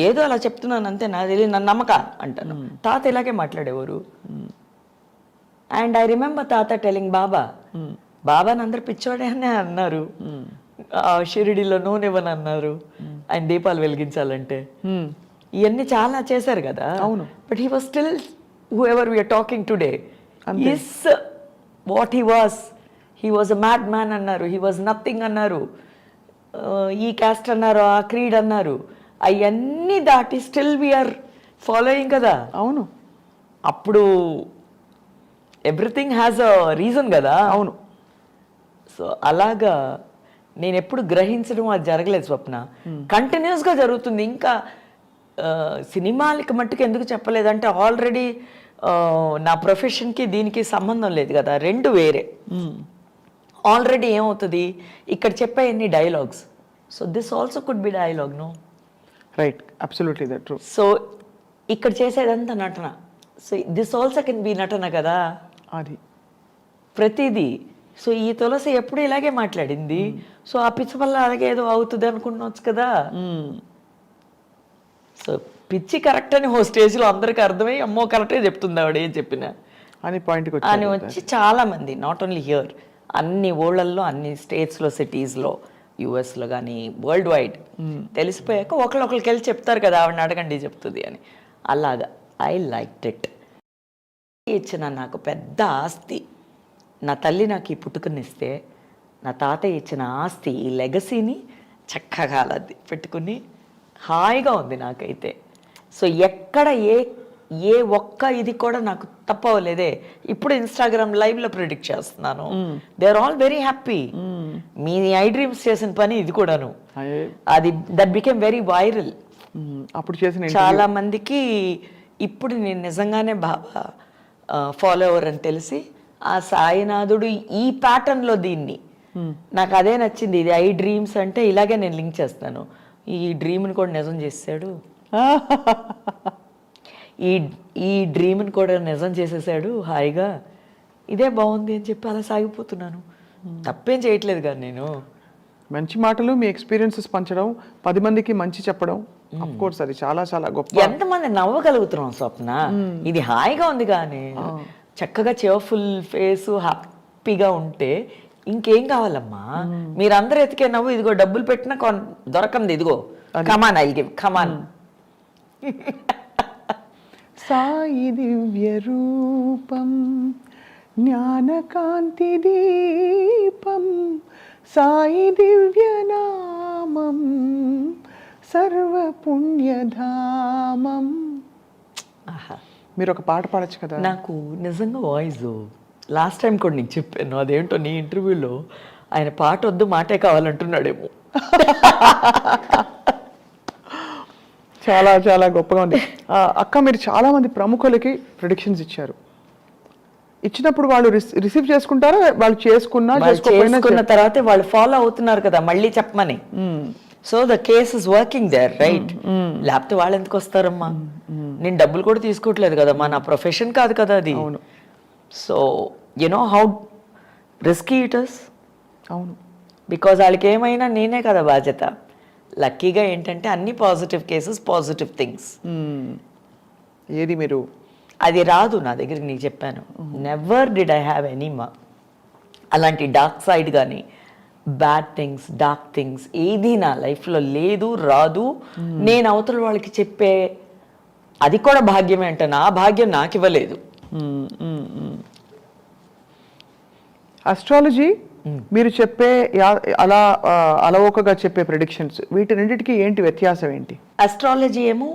ఏదో అలా చెప్తున్నాను అంతే, నాకు తెలియదు, నన్ను నమ్మక అంటాను. తాత ఇలాగే మాట్లాడేవారు. అండ్ ఐ రిమెంబర్ తాత టెలింగ్ బాబాని అందరు పిచ్చోడే అని అన్నారు, షిరిడిలో నూనె ఇవ్వని అన్నారు, ఆయన దీపాలు వెలిగించాలంటే. ఇవన్నీ చాలా చేశారు కదా. అవును. But he was still whoever we're talking today is what he was a mad man అన్నారు, హీ వాజ్ నథింగ్ అన్నారు, ఈ క్యాస్ట్ అన్నారు, ఆ క్రీడ్ అన్నారు, అవన్నీ దాటి స్టిల్ వీఆర్ ఫాలోయింగ్ కదా. అవును. అప్పుడు ఎవ్రీథింగ్ హ్యాస్ అ రీజన్ కదా. అవును. సో అలాగా నేను ఎప్పుడు గ్రహించడం అది జరగలేదు స్వప్న, కంటిన్యూస్గా జరుగుతుంది. ఇంకా సినిమాలకి మట్టుకు ఎందుకు చెప్పలేదంటే, ఆల్రెడీ నా ప్రొఫెషన్కి దీనికి సంబంధం లేదు కదా, రెండు వేరే. ఆల్రెడీ ఏమవుతుంది, ఇక్కడ చెప్పే ఎన్ని dialogues, so this also could be dialogue, no right, absolutely that true. So ఇక్కడ చేసేదంతా నటన, so this also can be నటన కదా అది ప్రతిదీ. సో ఈ తులసి ఎప్పుడు ఇలాగే మాట్లాడింది, సో ఆ పిచ్చి వల్ల అలాగే ఏదో అవుతుంది అనుకుంటున్నావచ్చు కదా. సో పిచ్చి కరెక్ట్ అని ఓ స్టేజ్లో అందరికీ అర్థమై, అమ్మో కరెక్టే చెప్తుంది ఆవిడ ఏం చెప్పినా అని పాయింట్కి అని వచ్చి చాలా మంది, నాట్ ఓన్లీ హియర్, అన్ని ఊళ్ళల్లో, అన్ని స్టేట్స్లో, సిటీస్లో, యుఎస్లో కానీ వరల్డ్ వైడ్ తెలిసిపోయాక ఒకళ్ళొకరికి వెళ్ళి చెప్తారు కదా, ఆవిడని అడగండి చెప్తుంది అని. అలాగా ఐ లైక్ ఇట్. ఇచ్చిన నాకు పెద్ద ఆస్తి, నా తల్లి నాకు ఈ పుట్టుకనిస్తే, నా తాతయ్య ఇచ్చిన ఆస్తి, ఈ లెగసీని చక్కగా అలా పెట్టుకుని హాయిగా ఉంది నాకైతే. సో ఎక్కడ ఏ ఒక్క ఇది కూడా నాకు తప్పవలేదే. ఇప్పుడు ఇన్స్టాగ్రామ్ లైవ్లో ప్రిడిక్ట్ చేస్తున్నాను, they are all very happy. మీ ఐ డ్రీమ్స్ చేసిన పని ఇది కూడాను, అది దట్ బికేమ్ వెరీ వైరల్. అప్పుడు చేసిన చాలా మందికి ఇప్పుడు నేను నిజంగానే బాబా ఫాలోవర్ అని తెలిసి, ఆ సాయినాథుడు ఈ ప్యాటర్న్లో దీన్ని, నాకు అదే నచ్చింది. ఇది ఐ డ్రీమ్స్ అంటే ఇలాగే నేను లింక్ చేస్తాను. ఈ డ్రీమ్ని కూడా నిజం చేసాడు, ఈ డ్రీమ్ని కూడా నిజం చేసేసాడు హాయిగా. ఇదే బాగుంది అని చెప్పి అలా సాగిపోతున్నాను. తప్పేం చేయట్లేదు కానీ నేను. మంచి మాటలు, మీ ఎక్స్పీరియన్సెస్ పంచడం, 10 మందికి మంచి చెప్పడం, అఫ్ కోర్స్ అది చాలా చాలా గొప్ప. ఎంతమంది నవ్వగలుగుతున్నాం స్వప్న, ఇది హాయిగా ఉంది కానీ చక్కగా cheerful ఫేస్ హ్యాపీగా ఉంటే ఇంకేం కావాలమ్మా. మీరందరూ ఎతికే నవ్వు ఇదిగో డబ్బులు పెట్టినా దొరకంది, ఇదిగో కమాన్ ఐ గివ్ కమాన్. సాయి దివ్య రూపం జ్ఞానకాంతి దీపం సాయి దివ్య నామం సర్వ పుణ్యధామం. మీరు ఒక పాట పాడచ్చు కదా. నాకు నిజంగా వాయిస్ లాస్ట్ టైం కూడా నీకు చెప్పాను, అదేంటో నీ ఇంటర్వ్యూలో ఆయన పాట వద్దు మాటే కావాలంటున్నాడేమో. చాలా చాలా గొప్పగా ఉంది. అక్క, మీరు చాలా మంది ప్రముఖులకి ప్రిడిక్షన్స్ ఇచ్చారు. ఇచ్చినప్పుడు వాళ్ళు రిసీవ్ చేసుకుంటారా? వాళ్ళు చేసుకున్న తర్వాత వాళ్ళు ఫాలో అవుతున్నారు కదా మళ్ళీ చెప్పమని. So the case is working there right. లేకపోతే వాళ్ళు ఎందుకు వస్తారమ్మా? నేను డబ్బులు కూడా తీసుకోవట్లేదు కదమ్మా, నా ప్రొఫెషన్ కాదు కదా అది. So you know how risky it is. అవును, బికాజ్ వాళ్ళకి ఏమైనా నేనే కదా బాధ్యత. లక్కీగా ఏంటంటే అన్ని పాజిటివ్ కేసెస్, పాజిటివ్ థింగ్స్. ఏది మీరు అది రాదు నా దగ్గరికి. నీకు చెప్పాను, never did I have any అలాంటి డార్క్ సైడ్ కానీ బ్యాడ్ థింగ్స్, డార్క్ థింగ్స్ ఏది నా లైఫ్లో లేదు, రాదు. నేను అవతల వాళ్ళకి చెప్పే అది కూడా భాగ్యమే అంటే నా భాగ్యం నాకు ఇవ్వలేదు. అస్ట్రాలజీ మీరు చెప్పే అలవోకగా చెప్పే ప్రెడిక్షన్స్, వీటి రెండింటికి ఏంటి వ్యత్యాసం ఏంటి? అస్ట్రాలజీ ఏమో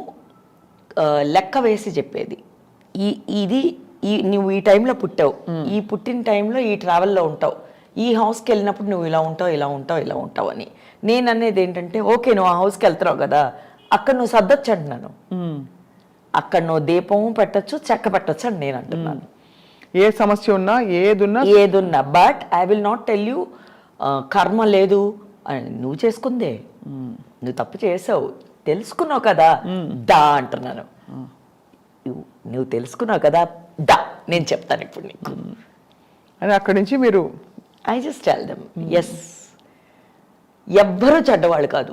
లెక్క వేసి చెప్పేది. నువ్వు ఈ టైంలో పుట్టావు, ఈ పుట్టిన టైంలో ఈ ట్రావెల్లో ఉంటావు, ఈ హౌస్కి వెళ్ళినప్పుడు నువ్వు ఇలా ఉంటావు, ఇలా ఉంటావు, ఇలా ఉంటావు అని. నేను అనేది ఏంటంటే ఓకే నువ్వు ఆ హౌస్కి వెళ్తున్నావు కదా, అక్కడ నువ్వు సర్దొచ్చు అంటున్నాను. అక్కడ నువ్వు దీపం పెట్టచ్చు, చెక్క పెట్టచ్చు అని నేను అంటున్నాను. ఏ సమస్య ఉన్నా ఏదున్నా but I will not tell you కర్మ లేదు నువ్వు చేసుకుందే, నువ్వు తప్పు చేసావు తెలుసుకున్నావు కదా దా అంటున్నాను. నువ్వు తెలుసుకున్నావు కదా దా నేను చెప్తాను ఇప్పుడు నీకు అని అక్కడి నుంచి మీరు I just tell them yes. ఎవ్వరూ చెడ్డవాళ్ళు కాదు.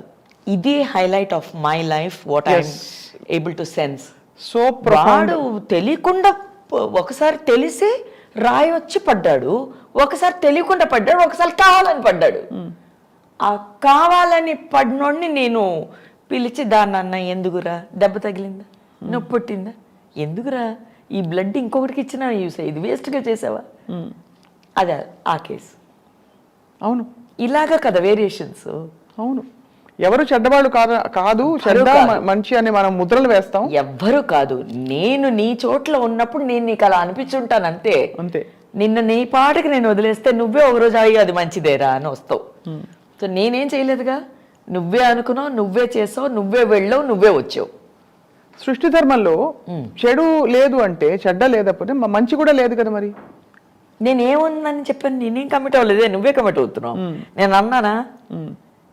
ఇది highlight of my life, what I'm able to sense. So వాడు తెలియకుండా ఒకసారి తెలిసి రాయి వచ్చి పడ్డాడు, ఒకసారి తెలియకుండా పడ్డాడు, ఒకసారి కావాలని పడ్డాడు. ఆ కావాలని పడినోడిని నేను పిలిచి దాన్న ఎందుకురా దెబ్బ తగిలిందా, నొప్పి పుట్టిందా, ఎందుకురా ఈ బ్లడ్ ఇంకొకటికి ఇచ్చినా యూస్ ఇది వేస్ట్గా చేసావా, అదే ఆ కేసు. అవును, ఇలాగా కదా వేరియేషన్స్. అవును, ఎవరు చెడ్డవాళ్ళు కాదు, చెడ్డ మంచి అని మనం ముద్రలు వేస్తాం. ఎవ్వరు కాదు. నేను నీ చోట్ల ఉన్నప్పుడు నేను నీకు అలా అనిపించుంటాను అంతే. నిన్న నీ పాటకి నేను వదిలేస్తే నువ్వే ఒకరోజు అయ్యి అది మంచిదేరా అని వస్తావు. సో నేనేం చేయలేదుగా, నువ్వే అనుకున్నావు, నువ్వే చేసావు, నువ్వే వెళ్ళావు, నువ్వే వచ్చావు. సృష్టి ధర్మంలో చెడు లేదు అంటే చెడ్డ లేకపోతే మంచి కూడా లేదు కదా. మరి నేనేముందని చెప్పాను, నేనేం కమిట్ అవ్వలేదే, నువ్వే కమిట్ అవుతున్నావు. నేను అన్నానా?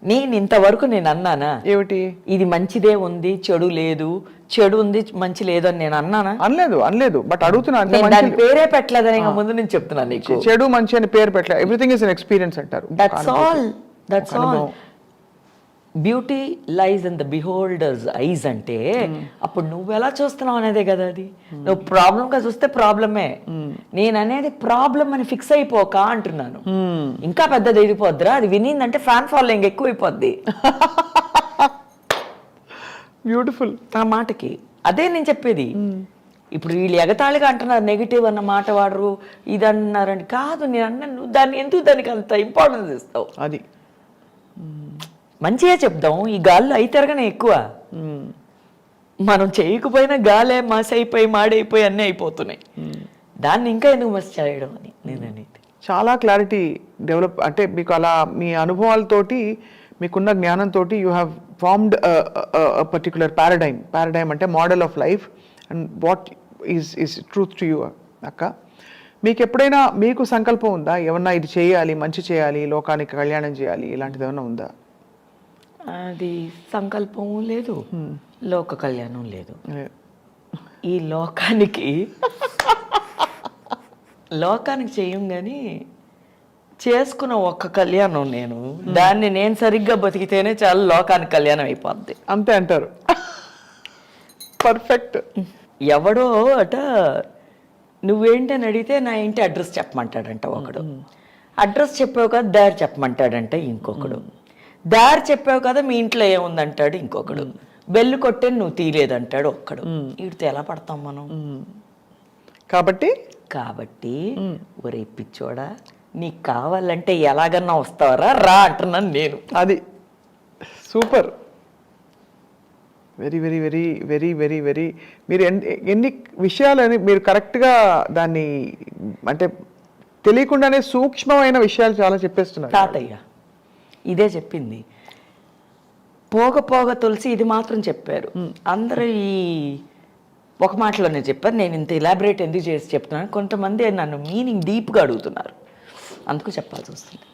నేను ఇంతవరకు నేను అన్నానా ఏమిటి ఇది మంచిదే ఉంది చెడు లేదు, చెడు ఉంది మంచి లేదు అని నేను అన్నానా? అనలేదు. బట్ అడుగుతున్నా, దాని పేరే పెట్టలేదని ముందు నేను చెప్తున్నాను నీకు. చెడు మంచి అని పేరు పెట్టలేదు. ఎవ్రీథింగ్ ఇస్ ఎన్ ఎక్స్పీరియన్స్ అంటారు. That's all. Beauty lies in the beholder's eyes అంటే అప్పుడు నువ్వు ఎలా చూస్తున్నావు అనేదే కదా అది. నువ్వు ప్రాబ్లంగా చూస్తే ప్రాబ్లమే. నేను అనేది ప్రాబ్లం అని ఫిక్స్ అయిపోక అంటున్నాను. ఇంకా పెద్దది ఎదిగిపోద్దిరా, అది వినిందంటే ఫ్యాన్ ఫాలోయింగ్ ఎక్కువైపోద్ది. బ్యూటిఫుల్. ఆ మాటకి అదే నేను చెప్పేది. ఇప్పుడు వీళ్ళు ఎగతాళిగా అంటున్నారు, నెగిటివ్ అన్న మాట వాడరు, ఇది అన్నారని కాదు. నేను అన్నాను దాన్ని ఎందుకు దానికి అంత ఇంపార్టెన్స్ ఇస్తావు? అది మంచిగా చెప్దాం. ఈ గాల్లో అయితేరగానే ఎక్కువ, మనం చేయకపోయినా గాలే మసి అయిపోయి మాడైపోయి అన్నీ అయిపోతున్నాయి. దాన్ని ఇంకా ఎందుకు మసి చేయడం అని నేను అనేది. చాలా క్లారిటీ డెవలప్ అంటే మీకు అలా మీ అనుభవాలతోటి మీకున్న జ్ఞానంతో you have formed particular paradigm అంటే model of life and what is truth to you. అక్క, మీకు ఎప్పుడైనా మీకు సంకల్పం ఉందా, ఏమన్నా ఇది చేయాలి, మంచి చేయాలి, లోకానికి కళ్యాణం చేయాలి, ఇలాంటిది ఏమన్నా ఉందా? అది సంకల్పం లేదు, లోక కళ్యాణం లేదు. ఈ లోకానికి లోకానికి చెయ్యం కానీ చేసుకున్న ఒక్క కళ్యాణం నేను దాన్ని నేను సరిగ్గా బతికితేనే చాలా లోకానికి కళ్యాణం అయిపోద్ది. అంతే అంటారు. పర్ఫెక్ట్. ఎవడో అట నువ్వేంటని అడిగితే నా ఇంటి అడ్రస్ చెప్పమంటాడంట ఒకడు. అడ్రస్ చెప్పావు కదా దారి చెప్పమంటాడంట ఇంకొకడు. దారి చెప్పావు కదా మీ ఇంట్లో ఏముందంటాడు ఇంకొకడు. బెల్లు కొట్టే నువ్వు తీయలేదంటాడు ఒక్కడు. వీడితో ఎలా పడతాం మనం? కాబట్టి ఒరే పిచ్చోడా, నీకు కావాలంటే ఎలాగన్నా వస్తావరా రా అంటున్నాను నేను. అది super. Very very very very very very మీరు ఎన్ని విషయాలని మీరు కరెక్ట్గా దాన్ని అంటే తెలియకుండానే సూక్ష్మమైన విషయాలు చాలా చెప్పేస్తున్నారు. తాతయ్య ఇదే చెప్పింది. పోగ పోగ తులసి ఇది మాత్రం చెప్పారు. అందరూ ఈ ఒక మాటలోనే చెప్పారు. నేను ఇంత ఇలాబరేట్ ఎందుకు చేసి చెప్తున్నాను, కొంతమంది నన్ను మీనింగ్ డీప్గా అడుగుతున్నారు, అందుకు చెప్పాల్సి వస్తుంది.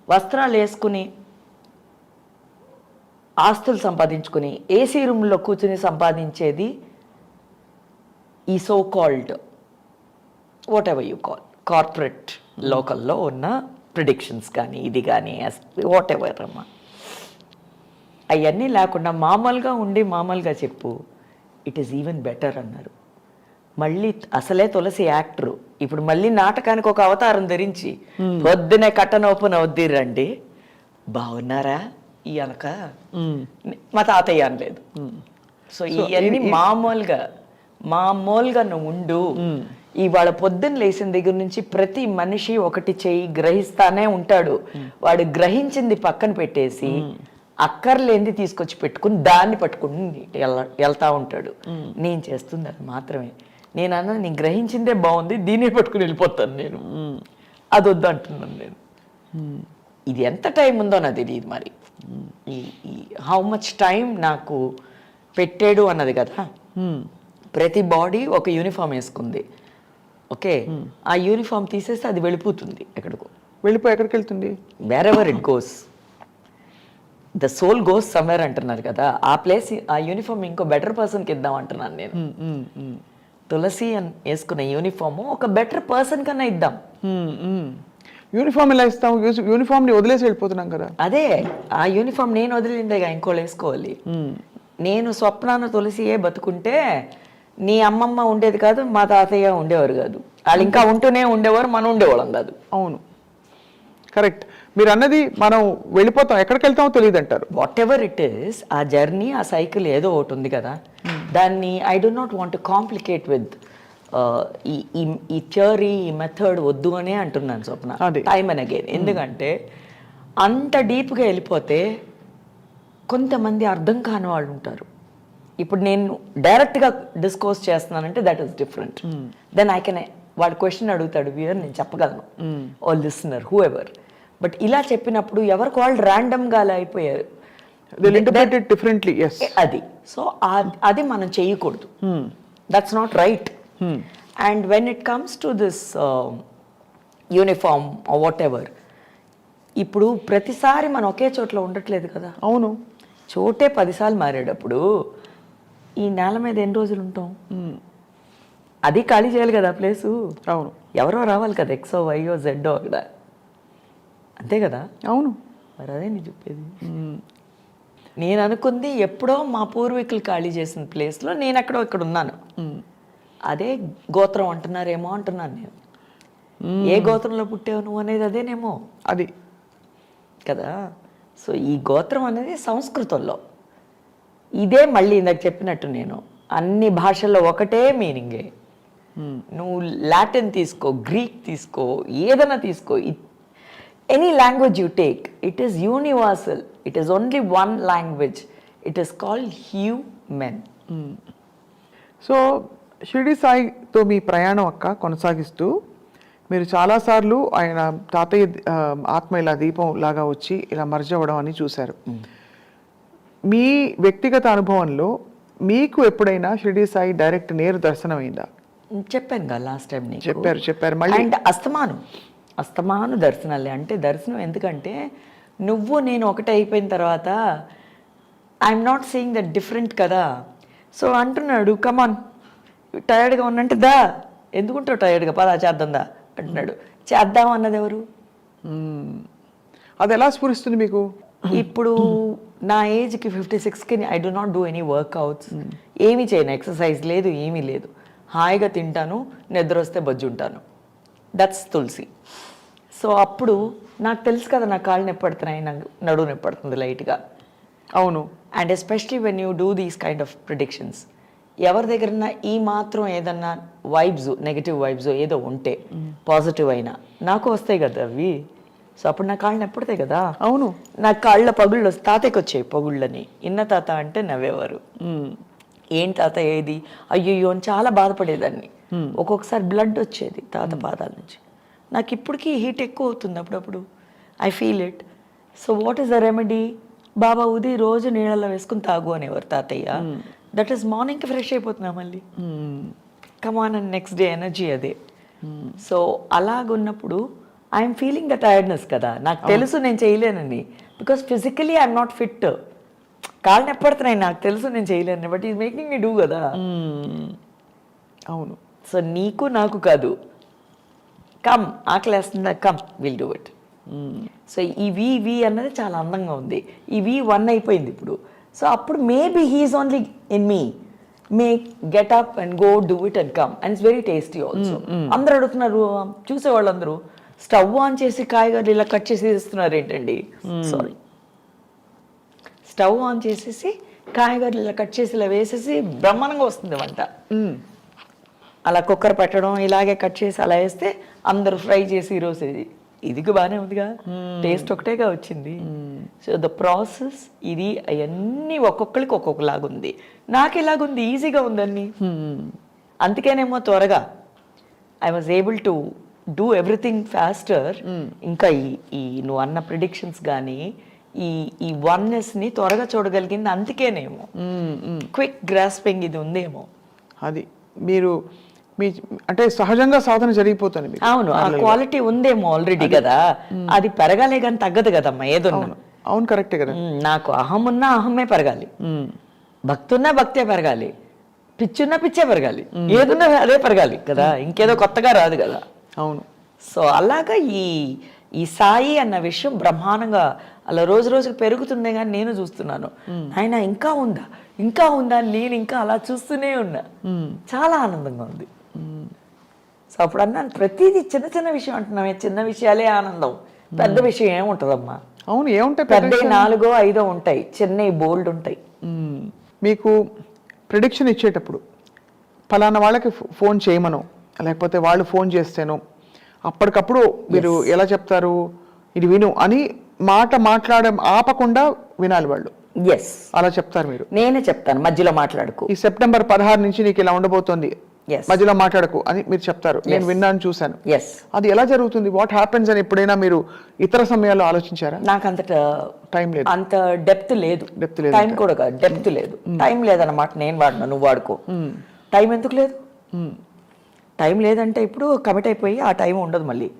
వస్త్రాలు వేసుకుని ఆస్తులు సంపాదించుకుని ఏసీ రూమ్లో కూర్చుని సంపాదించేది ఈ so called what ever you call corporate లోకల్లో ఉన్న ప్రిడిక్షన్స్ కానీ ఇది కానీ వాట్ ఎవర్ అమ్మా, అవన్నీ లేకుండా మామూలుగా ఉండి మామూలుగా చెప్పు, ఇట్ ఈస్ ఈవెన్ బెటర్ అన్నారు. మళ్ళీ అసలే తులసి యాక్టరు, ఇప్పుడు మళ్ళీ నాటకానికి ఒక అవతారం ధరించి పొద్దునే కట్టన ఓపెన్ అవుద్ది రండి బాగున్నారా ఈ అనక మా తాతయ్య అనలేదు. సో ఇవన్నీ మామూలుగా నువ్వు ఉండు. ఇవాళ పొద్దున్న లేచిన దగ్గర నుంచి ప్రతి మనిషి ఒకటి చెయ్యి గ్రహిస్తానే ఉంటాడు. వాడు గ్రహించింది పక్కన పెట్టేసి అక్కర్లేంది తీసుకొచ్చి పెట్టుకుని దాన్ని పట్టుకుని వెళ్తా ఉంటాడు. నేను చేస్తుంది అది మాత్రమే. నేను అన్నది నేను గ్రహించిందే బాగుంది, దీన్నే పట్టుకుని వెళ్ళిపోతాను నేను. అది వద్దు అంటున్నాను నేను. ఇది ఎంత టైం ఉందో నాకు తెలియదు మరి. ఈ హౌ మచ్ టైం నాకు పెట్టాడు అన్నది కదా. ప్రతి బాడీ ఒక యూనిఫామ్ వేసుకుంది, ఓకే, ఆ యూనిఫామ్ తీసేస్తే అది వెళ్ళిపోతుంది ఎక్కడికి వెళ్తుంది, wherever it goes, the soul goes somewhere అంటున్నారు కదా. ఆ ప్లేస్ ఆ యూనిఫామ్ ఇంకో బెటర్ పర్సన్కి ఇద్దాం అంటున్నాను నేను. తులసి అని వేసుకున్న యూనిఫామ్ ఒక బెటర్ పర్సన్ కన్నా ఇద్దాం. యూనిఫామ్ ఎలా ఇస్తాం? యూనిఫామ్ ని వదిలేసి వెళ్ళిపోతున్నాం కదా. అదే ఆ యూనిఫామ్ నేను వదిలిందేగా ఇంకోళ్ళు వేసుకోవాలి. నేను స్వప్నాన తులసియే బతుకుంటే నీ అమ్మమ్మ ఉండేది కాదు, మా తాతయ్య ఉండేవారు కాదు. వాళ్ళు ఇంకా ఉంటూనే ఉండేవారు, మనం ఉండేవాళ్ళం కాదు. అవును, కరెక్ట్. మీరు అన్నది మనం వెళ్ళిపోతాం, ఎక్కడికి వెళ్తామో తెలియదు అంటారు. వాట్ ఎవర్ ఇట్ ఈస్, ఆ జర్నీ ఆ సైకిల్ ఏదో ఒకటి ఉంది కదా, దాన్ని I do not want to complicate with ఈ థియరీ ఈ మెథడ్ వద్దు అనే అంటున్నాను స్వప్న, టైమ్ అండ్ అగైన్. ఎందుకంటే అంత డీప్గా వెళ్ళిపోతే కొంతమంది అర్థం కాని వాళ్ళు ఉంటారు. ఇప్పుడు నేను డైరెక్ట్గా డిస్కోస్ చేస్తున్నానంటే that is different. Then I can వాడు క్వశ్చన్ అడుగుతాడు, వీఆర్ నేను చెప్పగలను, ఓ లిసనర్ హూ ఎవర్. బట్ ఇలా చెప్పినప్పుడు ఎవరికి వాళ్ళు ర్యాండమ్గా అలా అయిపోయారు, అది. సో అది మనం చేయకూడదు, that's not right. And when it comes to this uniform what ever, ఇప్పుడు ప్రతిసారి మనం ఒకే చోట్ల ఉండట్లేదు కదా. అవును, చోటే 10 సార్లు మారేటప్పుడు ఈ నేల మీద ఎన్ని రోజులు ఉంటాం? అది ఖాళీ చేయాలి కదా ప్లేసు. అవును, ఎవరో రావాలి కదా, ఎక్సో వైయో జెడ్డో అక్కడ, అంతే కదా. అవును, మరి అదే నేను చెప్పేది. నేను అనుకుంది ఎప్పుడో మా పూర్వీకులు ఖాళీ చేసిన ప్లేస్లో నేను ఎక్కడో ఇక్కడ ఉన్నాను. అదే గోత్రం అంటున్నారేమో అంటున్నాను నేను. ఏ గోత్రంలో పుట్టావు నువ్వు అనేది అదేనేమో, అది కదా. సో ఈ గోత్రం అనేది సంస్కృతంలో ఇదే. మళ్ళీ ఇందాక చెప్పినట్టు నేను అన్ని భాషల్లో ఒకటే మీనింగే. నువ్వు లాటిన్ తీసుకో, గ్రీక్ తీసుకో, ఏదైనా తీసుకో, any language you take, it is universal. It is only one language, it is called human. So Shirdi సాయితో మీ ప్రయాణం కొనసాగిస్తూ మీరు చాలాసార్లు ఆయన తాతయ్య ఆత్మ ఇలా దీపం లాగా వచ్చి ఇలా మర్జ్ అవ్వడం అని చూశారు. మీ వ్యక్తిగత అనుభవంలో మీకు ఎప్పుడైనా షిరిడి సాయి డైరెక్ట్ నేరు దర్శనం అయిందా? చెప్పాను కదా లాస్ట్ టైం నీకు. చెప్పారు మళ్ళీ. అండ్ అస్తమాను దర్శనాలే. అంటే దర్శనం ఎందుకంటే నువ్వు నేను ఒకటే అయిపోయిన తర్వాత I'm not seeing that different కదా. సో అంటున్నాడు, కమాన్ టైర్డ్గా ఉన్నంటే దా ఎందుకుంటావు టైర్డ్గా, పదా చేద్దాందా అంటున్నాడు. చేద్దాం అన్నది ఎవరు? అది ఎలా స్ఫురిస్తుంది మీకు? ఇప్పుడు నా ఏజ్కి 56కి I do not do any workouts, ఏమీ చేయను, ఎక్సర్సైజ్ లేదు, ఏమీ లేదు. హాయిగా తింటాను, నిద్ర వస్తే బజ్జుంటాను. That's Tulasi. సో అప్పుడు నాకు తెలుసు కదా నా కాళ్ళు నొప్పడుతున్నాయి, నాకు నడువు నొప్పడుతుంది లైట్గా. అవును. And especially when you do these kind of predictions, ఎవరి దగ్గరన్నా ఈ మాత్రం ఏదన్నా వైబ్స్, నెగిటివ్ వైబ్స్ ఏదో ఉంటే పాజిటివ్ అయినా నాకు వస్తాయి కదా అవి. సో అప్పుడు నా కాళ్ళు నొప్పుడతాయి కదా. అవును. నా కాళ్ళ పగుళ్ళు తాతయ్యకి వచ్చాయి పగుళ్ళని. ఇన్న తాత అంటే నవ్వేవారు. ఏం తాత ఏది, అయ్యో అని చాలా బాధపడేదాన్ని. ఒక్కొక్కసారి బ్లడ్ వచ్చేది తాత పాదాల నుంచి. నాకు ఇప్పటికీ హీట్ ఎక్కువ అవుతుంది అప్పుడప్పుడు. I feel it. So what is the remedy? Baba ఉదయం రోజు నీళ్ళలో వేసుకుని తాగు అనేవారు తాతయ్య. దట్ ఈస్ మార్నింగ్కి ఫ్రెష్ అయిపోతున్నా మళ్ళీ. Come on and next day energy అదే. సో అలాగున్నప్పుడు ఐఎమ్ ఫీలింగ్ ద టైర్డ్నెస్ కదా. నాకు తెలుసు నేను చేయలేనని, because physically I'm not fit. కాళ్ళు నొప్పడుతున్నాయి, నాకు తెలుసు నేను చేయలేను, but is making me do కదా. అవును. సో నీకు నాకు కాదు, కమ్ ఆకలేస్తుందా, come will do it. So ఈ వి అన్నది చాలా అందంగా ఉంది. ఈ V1 అయిపోయింది ఇప్పుడు. సో అప్పుడు maybe he's only in me, may get up and go do it and come, and it's very tasty also. అందరూ అడుగుతున్నారు, చూసేవాళ్ళందరూ స్టవ్ ఆన్ చేసి కాయగూరలు ఇలా కట్ చేసి ఇస్తున్నారు ఏంటండి. సారీ, స్టవ్ ఆన్ చేసేసి కాయగూరలు ఇలా కట్ చేసి ఇలా వేసేసి బ్రహ్మాండంగా వస్తుంది వంట. అలా కుక్కర్ పెట్టడం, ఇలాగే కట్ చేసి అలా వేస్తే అందరూ ఫ్రై చేసి ఈరోజు ఇదికి బాగానే ఉందిగా, టేస్ట్ ఒకటేగా వచ్చింది. సో ద ప్రాసెస్ ఇది అవన్నీ ఒక్కొక్కరికి ఒక్కొక్కలాగుంది. నాకు ఎలాగుంది, ఈజీగా ఉందన్నీ. అందుకేనేమో త్వరగా I was able to do everything faster. ఇంకా ఈ నువ్వు అన్న ప్రిడిక్షన్స్ కానీ ఈ వన్నెస్ని త్వరగా చూడగలిగింది అందుకేనేమో. క్విక్ గ్రాస్పింగ్ ఇది ఉందేమో. అది మీరు మీ అంటే సహజంగా సాధన జరిగిపోతుంది మీకు. అవును, ఆ క్వాలిటీ ఉందేమో ఆల్రెడీ కదా. అది పెరగాలే కానీ తగ్గదు కదమ్మా ఏదన్నా. అవును, కరెక్టే కదా. నాకు అహం ఉన్నా అహమే పెరగాలి, భక్తి ఉన్నా భక్తే పెరగాలి, పిచ్చున్నా పిచ్చే పెరగాలి, ఏదున్నా అదే పెరగాలి కదా, ఇంకేదో కొత్తగా రాదు కదా. అవును. సో అలాగా ఈ సాయి అన్న విషయం బ్రహ్మాండంగా అలా రోజు రోజుకి పెరుగుతుందే కానీ నేను చూస్తున్నాను. ఆయన ఇంకా ఉందా ఇంకా ఉందా, నేను ఇంకా అలా చూస్తూనే ఉన్నా. చాలా ఆనందంగా ఉంది. సో అప్పుడు అన్నాను, ప్రతిదీ చిన్న చిన్న విషయం అంటున్నామే, చిన్న విషయాలే ఆనందం, పెద్ద విషయం ఏముంటుందమ్మా. అవును, ఏముంటాయి, పెద్ద 4 5 ఉంటాయి, చిన్న బోల్డ్ ఉంటాయి. మీకు ప్రిడిక్షన్ ఇచ్చేటప్పుడు ఫలానా వాళ్ళకి ఫోన్ చేయమను, లేకపోతే వాళ్ళు ఫోన్ చేస్తేనో అప్పటికప్పుడు మీరు ఎలా చెప్తారు, ఇది విను అని మాట్లాడడం ఆపకుండా వినాలి వాళ్ళు. ఎస్, అలా చెప్తారు మీరు. నేనే చెప్తాను, మధ్యలో మాట్లాడకు, ఈ సెప్టెంబర్ 16 నుంచి నీకు ఇలా ఉండబోతోంది, మధ్యలో మాట్లాడకు అని మీరు చెప్తారు. నేను విన్నాను, చూశాను. అది ఎలా జరుగుతుంది, వాట్ హ్యాపెన్స్ అని ఎప్పుడైనా మీరు ఇతర సమయాల్లో ఆలోచించారా? నాకు అంత టైం లేదు, అంత డెప్త్ లేదు, టైం కూడా కాదు, డెప్త్ లేదు, టైం లేదన్నమాట. నేను వాడినా, నువ్వు వాడుకో. టైం ఎందుకు లేదు? టైం లేదంటే ఇప్పుడు కమిట్ అయిపోయి ఆ టైం ఉండదు మళ్ళీ.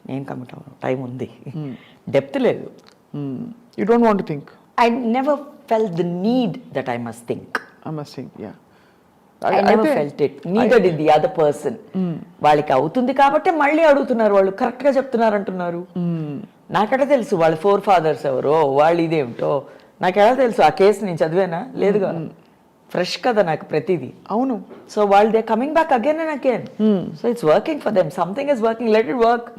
నేను కమిట్ అవ్వను, టైం ఉంది. డెప్త్ లేదు. You don't want to think. I never felt the need that I must think. I must think, yeah. I never felt it. Neither did the other person. వాళ్ళకి అవుతుంది కాబట్టి మళ్ళీ అడుగుతున్నారు, వాళ్ళు కరెక్ట్ గా చెప్తున్నారు అంటున్నారు. నాకెలా తెలుసు వాళ్ళ ఫోర్ ఫాదర్స్ ఎవరో, వాళ్ళు ఇదేమిటో నాకెలా తెలుసు? ఆ కేసు నేను చదివానా? లేదుగా, ఫ్రెష్ కదా నాకు ప్రతిదీ. అవును. సో వాళ్ళు they coming back again and again. So it's working for them, something is working, let it work.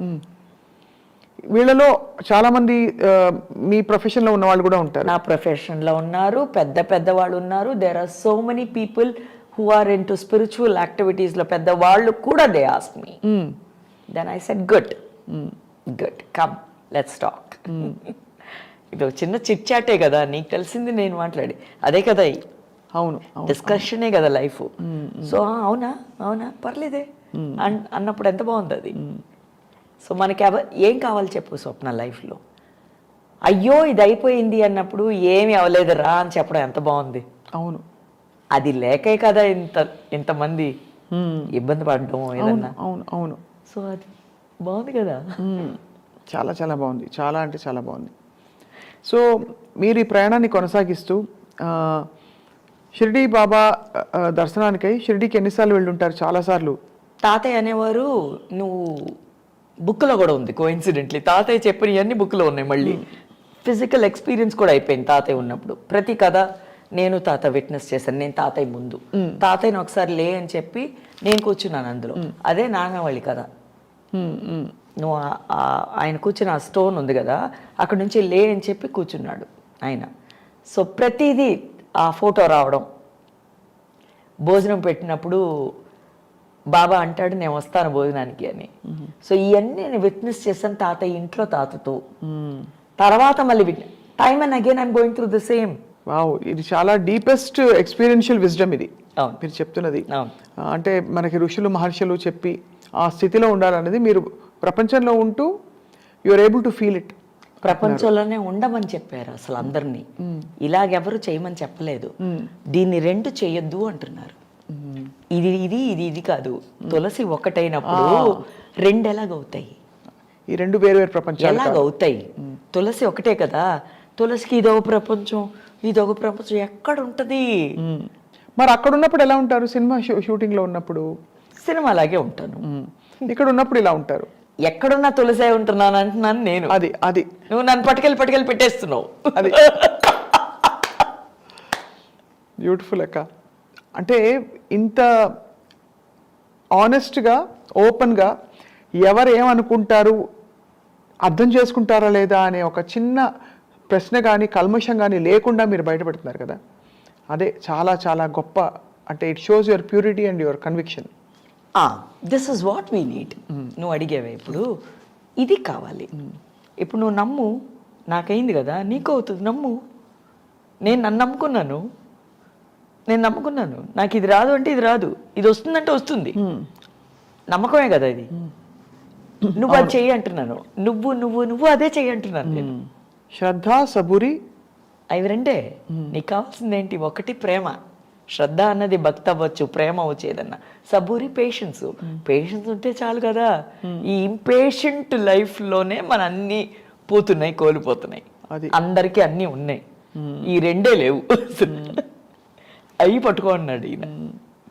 వీళ్ళలో చాలా మంది మీ ప్రొఫెషన్ లో ఉన్న వాళ్ళు కూడా ఉంటారు. నా ప్రొఫెషన్ లో ఉన్నారు, పెద్ద పెద్ద వాళ్ళు ఉన్నారు. There are so many people who are into spiritual activities లో పెద్ద వాళ్ళు కూడా they ask me. Then I said good, come let's talk. ఇది చిన్న చిట్ చాటే కదా, నీకు తెలిసింది నేను మాట్లాడి అదే కదా. అవును, డిస్కషనే కదా లైఫ్. సో అవునా అవునా పర్లేదే అన్నప్పుడు ఎంత బాగుంది అది. సో మనకి ఏం కావాలి చెప్పు స్వప్న లైఫ్లో? అయ్యో ఇది అయిపోయింది అన్నప్పుడు ఏమి అవ్వలేదు రా అని చెప్పడం ఎంత బాగుంది. అవును, అది లేకే కదా ఇంతమంది ఇబ్బంది పడడం ఏదన్నా. అవును అవును. సో అది బాగుంది కదా. చాలా చాలా బాగుంది, చాలా అంటే చాలా బాగుంది. సో మీరు ఈ ప్రయాణాన్ని కొనసాగిస్తూ షిరిడి బాబా దర్శనానికై షిరిడీకి ఎన్నిసార్లు వెళ్ళుంటారు? చాలాసార్లు తాతయ్య అనేవారు, నువ్వు బుక్లో కూడా ఉంది కోఇన్సిడెంట్లీ, తాతయ్య చెప్పినవన్నీ బుక్లో ఉన్నాయి. మళ్ళీ ఫిజికల్ ఎక్స్పీరియన్స్ కూడా అయిపోయింది తాతయ్య ఉన్నప్పుడు. ప్రతి కథ నేను తాత విట్నెస్ చేశాను. నేను తాతయ్య ముందు, తాతయ్యని ఒకసారి లే అని చెప్పి నేను కూర్చున్నాను అందులో. అదే నాగమల్లి కథ. నువ్వు ఆయన కూర్చున్న ఆ స్టోన్ ఉంది కదా, అక్కడ నుంచి లే అని చెప్పి కూర్చున్నాడు ఆయన. సో ప్రతిదీ ఆ ఫోటో రావడం, భోజనం పెట్టినప్పుడు బాబా అంటాడు నేను వస్తాను భోజనానికి అని. సో ఇవన్నీ నేను విట్నెస్ చేశాను తాతయ్య ఇంట్లో తాతతో. తర్వాత మళ్ళీ time and again I'm going through the same. Wow, ఇది చాలా డీపెస్ట్ ఎక్స్పీరియన్షియల్ విజ్డమ్ ఇది అవును. మీరు చెప్తున్నది. అవును. అంటే మనకి ఋషులు మహర్షులు చెప్పి ఆ స్థితిలో ఉండాలనేది మీరు ప్రపంచంలో ఉంటూ you're able to feel it. ప్రపంచంలోనే ఉండమని చెప్పారు అసలు అందరినీ. ఇలాగెవరు చేయమని చెప్పలేదు. దీన్ని రెండు చేయొద్దు అంటున్నారు. ఇది ఇది ఇది ఇది కాదు. తులసి ఒకటైనప్పుడు రెండు ఎలాగవుతాయి? ఈ రెండు వేరు వేరు ప్రపంచాలు ఎలాగవుతాయి? తులసి ఒకటే కదా, తులసికి ఇదొక ప్రపంచం, ఇదొక ప్రపంచం ఎక్కడ ఉంటది? మరి అక్కడ ఉన్నప్పుడు ఎలా ఉంటారు? సినిమా షూటింగ్ లో ఉన్నప్పుడు సినిమా అలాగే ఉంటాను, ఇక్కడ ఉన్నప్పుడు ఇలా ఉంటారు. ఎక్కడున్నా తులసే ఉంటున్నాను అంటున్నాను నేను. అది అది నువ్వు నన్ను పట్టుకెళ్ళి పెట్టేస్తున్నావు. అది బ్యూటిఫుల్ అక్క. అంటే ఇంత ఆనెస్ట్గా ఓపెన్గా ఎవరు ఏమనుకుంటారు, అర్థం చేసుకుంటారా లేదా అనే ఒక చిన్న ప్రశ్న కానీ కల్మషం కానీ లేకుండా మీరు బయటపెడుతున్నారు కదా, అదే చాలా చాలా గొప్ప. అంటే it shows your purity and your conviction. This is what we need. నువ్వు అడిగేవే ఇప్పుడు ఇది కావాలి. ఇప్పుడు నువ్వు నమ్ము, నాకైంది కదా, నీకు అవుతుంది. నమ్ము. నేను నమ్ముకున్నాను, నాకు ఇది రాదు అంటే ఇది రాదు, ఇది వస్తుందంటే వస్తుంది. నమ్మకమే కదా ఇది. నువ్వు అది చెయ్యి అంటున్నాను, నువ్వు నువ్వు నువ్వు అదే చెయ్యి అంటున్నాను నేను. శ్రద్ధ, సబూరి, అవి రెండే. నీకు కావాల్సింది ఏంటి? ఒకటి ప్రేమ. శ్రద్ధ అన్నది భక్తి అవ్వచ్చు, ప్రేమ అవ్వచ్చు, ఏదన్నా. సబూరి పేషెన్స్. పేషెన్స్ ఉంటే చాలు కదా. ఈ ఇంపేషెంట్ లైఫ్లోనే మన అన్ని పోతున్నాయి, కోల్పోతున్నాయి. అందరికీ అన్నీ ఉన్నాయి, ఈ రెండే లేవు. అవి పట్టుకో అన్నాడు ఈయన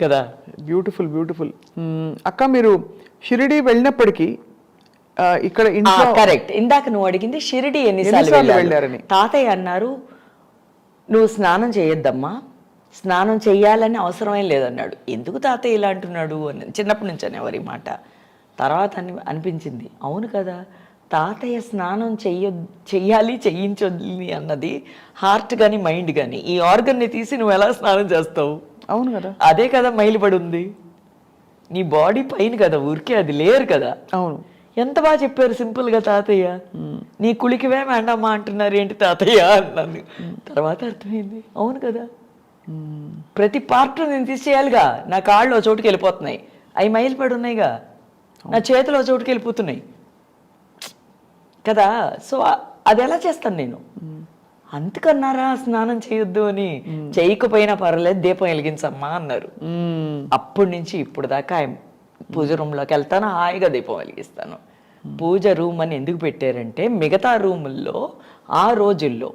కదా. Beautiful beautiful. అక్క, మీరు షిరిడి వెళ్ళినప్పటికీ ఇక్కడ ఇంట్లో కరెక్ట్. ఇందాక నువ్వు అడిగింది షిరిడి ఎన్నిసార్లు వెళ్ళారని. తాతయ్య అన్నారు, నువ్వు స్నానం చేయొద్దమ్మా, స్నానం చెయ్యాలని అవసరమేం లేదన్నాడు. ఎందుకు తాతయ్య ఇలా అంటున్నాడు అని చిన్నప్పటి నుంచి అనేవారు ఈ మాట. తర్వాత అనిపించింది, అవును కదా, తాతయ్య స్నానం చెయ్యాలి చేయించాలి అన్నది హార్ట్ కానీ మైండ్ కానీ, ఈ ఆర్గన్ని తీసి నువ్వు ఎలా స్నానం చేస్తావు? అవును కదా, అదే కదా మైలుపడి ఉంది నీ బాడీ పైన కదా, ఊరికే అది లేరు కదా. అవును. ఎంత బాగా చెప్పారు సింపుల్ గా తాతయ్య. నీ కులికివే వేండమ్మా అంటున్నారు ఏంటి తాతయ్య అన్నాను. తర్వాత అర్థమైంది, అవును కదా, ప్రతి పార్ట్ నేను తీసేయాలిగా. నా కాళ్ళు ఓ చోటుకి వెళ్ళిపోతున్నాయి, అవి మైలుపడి ఉన్నాయిగా, నా చేతులు ఓ చోటుకి వెళ్ళిపోతున్నాయి కదా. సో అది ఎలా చేస్తాను నేను? అందుకన్నారా స్నానం చేయొద్దు అని. చేయకపోయినా పర్వాలేదు, దీపం వెలిగించమ్మా అన్నారు. అప్పటి నుంచి ఇప్పుడు దాకా పూజ రూమ్లోకి వెళ్తాను, హాయిగా దీపం వెలిగిస్తాను. పూజ రూమ్ అని ఎందుకు పెట్టారంటే, మిగతా రూముల్లో ఆ రోజుల్లో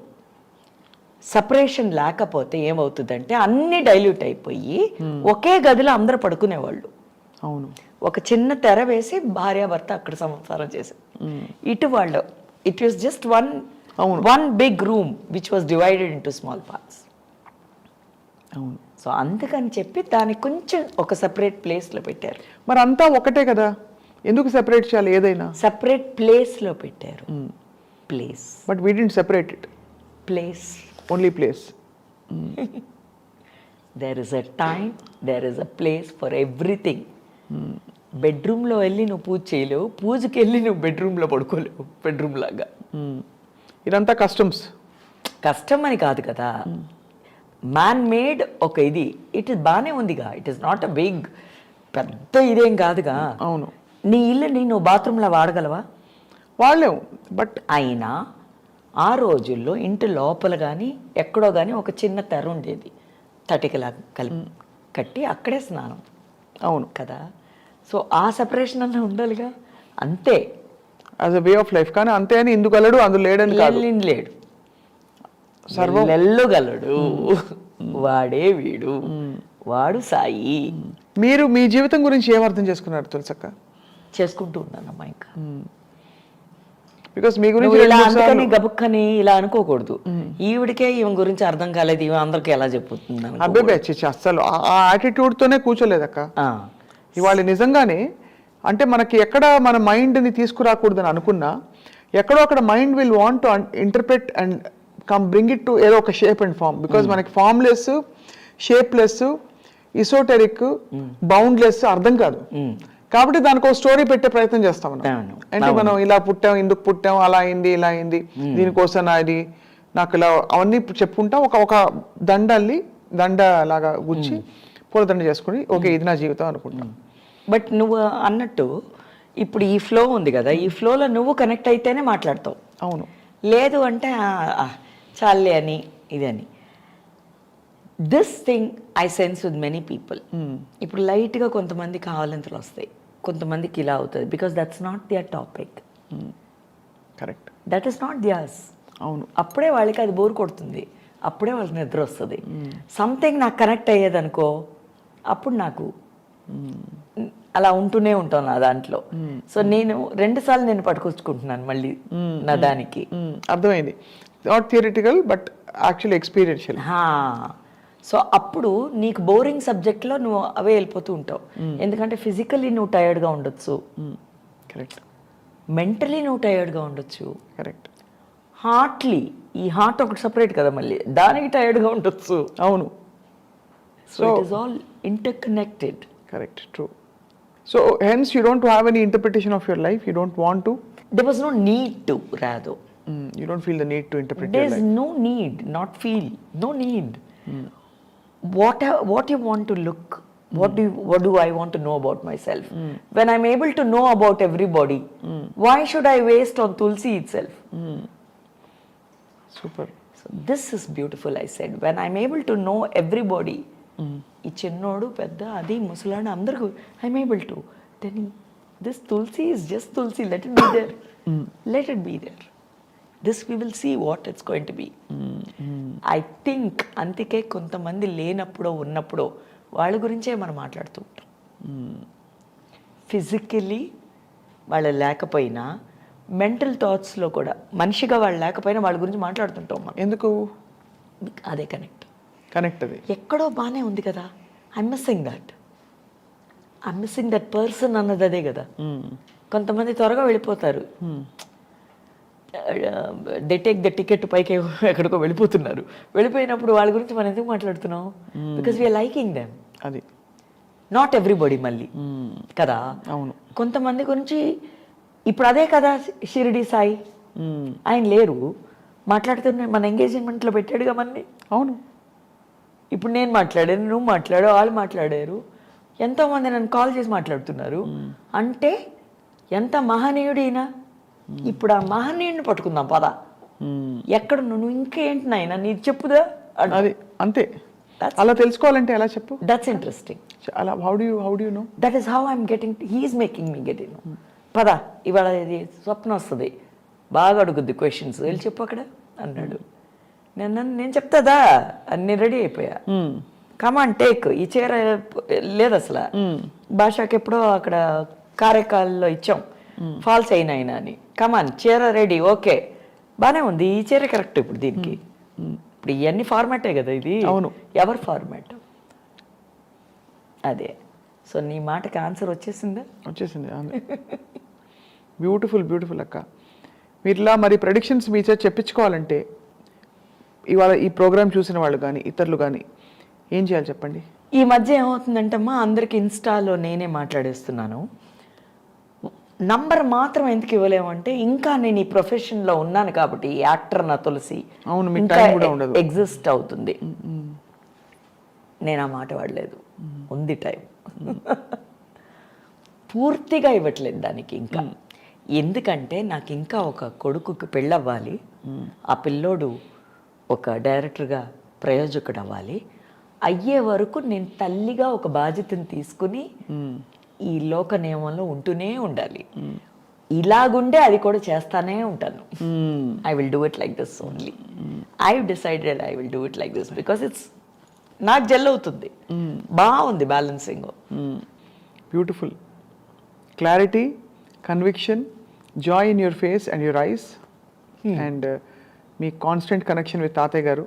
సపరేషన్ లేకపోతే ఏమవుతుందంటే అన్ని డైల్యూట్ అయిపోయి ఒకే గదిలో అందరూ పడుకునేవాళ్ళు. అవును. ఒక చిన్న తెర వేసి భార్యాభర్త అక్కడ సంసారం చేశారు. ఇటు వాళ్ళు it was just one big room which was divided into small parts. అవును. సో అందుకని చెప్పి దానికి కొంచెం ఒక సెపరేట్ ప్లేస్లో పెట్టారు. మరి అంతా ఒకటే కదా, ఎందుకు సెపరేట్ చేయాలి? ఏదైనా సెపరేట్ ప్లేస్లో పెట్టారు. Place, but we didn't separate it. Place, only place. There is a time, there is a place for everything. బెడ్రూమ్లో వెళ్ళి నువ్వు పూజ చేయలేవు, పూజకి వెళ్ళి నువ్వు బెడ్రూమ్లో పడుకోలేవు. బెడ్రూమ్ లాగా ఇదంతా కష్టం అని కాదు కదా, మ్యాన్ మేడ్ ఒక ఇది. ఇట్ ఇస్ బాగానే ఉందిగా, it is not a big పెద్ద ఇదేం కాదుగా. అవును. నీ ఇల్లుని నువ్వు బాత్రూంలో వాడగలవా? వాళ్ళేవు. బట్ అయినా ఆ రోజుల్లో ఇంటి లోపల కానీ ఎక్కడో కానీ ఒక చిన్న తెర ఉండేది, తటికలా కట్టి అక్కడే స్నానం. అవును కదా. సో ఆ సెపరేషన్ అన్న ఉండాలిగా, అంతే as a way of life. కానీ అంతే అని ఇందుకు వెళ్ళడు, అందులో లేడని కాదు. లేడు, సర్వం వెళ్ళగలడు, వాడే వీడు, వాడు సాయి. మీరు మీ జీవితం గురించి ఏం అర్థం చేసుకున్నారు తులసక్క? చేసుకుంటూ ఉన్నానమ్మా ఇంకా. బికాస్ మీ నువ్వు గురించి ఇలా అందుకని గబుక్కని ఇలా అనుకోకూడదు. ఈవిడికే ఈమె గురించి అర్థం కాలేదు, ఈమె అందరికి ఎలా చెప్పుతుంది అబ్బాయి అస్సలు ఆ యాటిట్యూడ్ తోనే కూర్చోలేదక్క. ఇవాళ నిజంగానే అంటే మనకి ఎక్కడ మన మైండ్ని తీసుకురాకూడదని అనుకున్నా ఎక్కడో అక్కడ mind will want to interpret and bring it to ఏదో ఒక షేప్ అండ్ ఫామ్. బికాజ్ మనకి ఫామ్లెస్, షేప్లెస్, ఇసోటెరిక్, బౌండ్లెస్ అర్థం కాదు. కాబట్టి దానికి ఒక స్టోరీ పెట్టే ప్రయత్నం చేస్తాం మనం. అంటే మనం ఇలా పుట్టాం, ఎందుకు పుట్టాం, అలా అయింది, ఇలా అయింది, దీనికోసం అది నాకు ఇలా అవన్నీ చెప్పుకుంటాం. ఒక దండ లాగా గుచ్చి పూలదండ చేసుకుని ఓకే ఇది నా జీవితం అనుకుంటాం. బట్ నువ్వు అన్నట్టు ఇప్పుడు ఈ ఫ్లో ఉంది కదా, ఈ ఫ్లోలో నువ్వు కనెక్ట్ అయితేనే మాట్లాడతావు. అవును. లేదు అంటే చాలే అని ఇది అని. This thing I sense with many people. ఇప్పుడు లైట్గా కొంతమంది కావాలంతలు వస్తాయి, కొంతమందికి ఇలా అవుతుంది. Because that's not their topic. Correct. That is not theirs. అవును. అప్పుడే వాళ్ళకి అది బోర్ కొడుతుంది, అప్పుడే వాళ్ళకి నిద్ర వస్తుంది. సంథింగ్ నాకు కనెక్ట్ అయ్యేదనుకో, అప్పుడు నాకు అలా ఉంటూనే ఉంటాను నా దాంట్లో. సో నేను 2 సార్లు నేను పట్టుకొచ్చుకుంటున్నాను మళ్ళీ నా దానికి. అర్థమైంది. Not theoretical but actually experiential. So అప్పుడు నీకు బోరింగ్ సబ్జెక్ట్లో నువ్వు అవే వెళ్ళిపోతూ ఉంటావు. ఎందుకంటే ఫిజికల్లీ నువ్వు టైర్డ్గా ఉండొచ్చు, కరెక్ట్. మెంటలీ నువ్వు టైర్డ్గా ఉండొచ్చు, కరెక్ట్. హార్ట్లీ ఈ హార్ట్ ఒకటి సపరేట్ కదా, మళ్ళీ దానికి టైర్డ్గా ఉండొచ్చు. అవును. So it is all interconnected. Correct, true. So hence you don't have any interpretation of your life. You don't want to. There was no need to, rather. You don't feel the need to interpret your There's life. no need, not feel, no need. What you want to look, what do I want to know about myself? When I'm able to know about everybody, why should I waste on Tulsi itself? Super. So this is beautiful, I said. When I'm able to know everybody, ఈ చిన్నోడు పెద్ద అది ముసలాడు అందరికీ I'm able to then this Tulsi is just Tulsi, let it be there, let it be there. This we will see what it's going to be. I think అందుకే కొంతమంది లేనప్పుడో ఉన్నప్పుడో వాళ్ళ గురించే మనం మాట్లాడుతూ ఉంటాం. ఫిజికలీ వాళ్ళు లేకపోయినా మెంటల్ థాట్స్లో కూడా మనిషిగా వాళ్ళు లేకపోయినా వాళ్ళ గురించి మాట్లాడుతుంటాం మనం. ఎందుకు? అదే కనెక్ట్ అది ఎక్కడో బాగానే ఉంది కదా, ఐఎమ్ మిస్సింగ్ దట్ పర్సన్ అన్నది అదే కదా. కొంతమంది త్వరగా వెళ్ళిపోతారు, దే టేక్ ద టికెట్ పైకి ఎక్కడికో వెళ్ళిపోతున్నారు. వెళ్ళిపోయినప్పుడు వాళ్ళ గురించి మనం ఎందుకు మాట్లాడుతున్నాం? Because we're liking them. అది నాట్ ఎవ్రీబడి మళ్ళీ కదా. అవును. కొంతమంది గురించి ఇప్పుడు అదే కదా షిరిడి సాయి, ఆయన లేరు, మాట్లాడుతున్నా మన ఎంగేజ్మెంట్లో పెట్టాడుగా మనని. అవును. ఇప్పుడు నేను మాట్లాడాను, నువ్వు మాట్లాడు, వాళ్ళు మాట్లాడారు, ఎంతోమంది నన్ను కాల్ చేసి మాట్లాడుతున్నారు. అంటే ఎంత మహనీయుడైనా. ఇప్పుడు ఆ మహనీయుడిని పట్టుకుందాం పద. ఎక్కడ నువ్వు ఇంకేంటి నాయన నీ చెప్పుదా? అది అంతే. అలా తెలుసుకోవాలంటే ఎలా చెప్పు? That's interesting. అలా how do you know? That is how I'm getting, he is making me get in. పద ఇవాళ ఇది స్వప్న వస్తుంది, బాగా అడుగుద్ది క్వశ్చన్స్, వెళ్ళి చెప్పు అక్కడ అన్నాడు. నేను చెప్తాదా అన్ని రెడీ అయిపోయా. కమాన్ టేక్, ఈ చీర లేదు అసలు, భాషకి ఎప్పుడో అక్కడ కారైకాల్లో ఇచ్చాం, ఫాల్స్ అయినా అని. కమాన్ చీర రెడీ, ఓకే బాగానే ఉంది, ఈ చీర కరెక్ట్ ఇప్పుడు దీనికి. ఇప్పుడు ఇవన్నీ ఫార్మాటే కదా ఇది. అవును. ఎవరు ఫార్మాట్ అదే. సో నీ మాటకి ఆన్సర్ వచ్చేసింది. బ్యూటిఫుల్ అక్క. మీరు ఇలా మరి ప్రెడిక్షన్స్ మీ చేత చెప్పించుకోవాలంటే ఇవాళ ఈ ప్రోగ్రామ్ చూసిన వాళ్ళు కానీ ఇతరులు కానీ ఏం చేయాలి చెప్పండి? ఈ మధ్య ఏమవుతుందంటే అమ్మా, అందరికి ఇన్స్టాలో నేనే మాట్లాడేస్తున్నాను. నంబర్ మాత్రం ఎందుకు ఇవ్వలేమంటే, ఇంకా నేను ఈ ప్రొఫెషన్లో ఉన్నాను కాబట్టి, యాక్టర్ నా తులసి ఎగ్జిస్ట్ అవుతుంది. నేను ఆ మాట వాడలేదు, ఉంది టైం. పూర్తిగా ఇవ్వట్లేదు దానికి ఇంకా. ఎందుకంటే నాకు ఇంకా ఒక కొడుకుకి పెళ్ళవ్వాలి, ఆ పిల్లోడు ఒక డైరెక్టర్గా ప్రయోజకుడు అవ్వాలి. అయ్యే వరకు నేను తల్లిగా ఒక బాధ్యతను తీసుకుని ఈ లోక నియమంలో ఉంటూనే ఉండాలి. ఇలాగుండే అది కూడా చేస్తానే ఉంటాను. I will do it like this only. I decided I will do it like this because it's నాకు జెల్ అవుతుంది. బాగుంది balancing. Beautiful clarity, conviction, Joy in your face and your eyes, and me constant connection with తాతయ్య గారు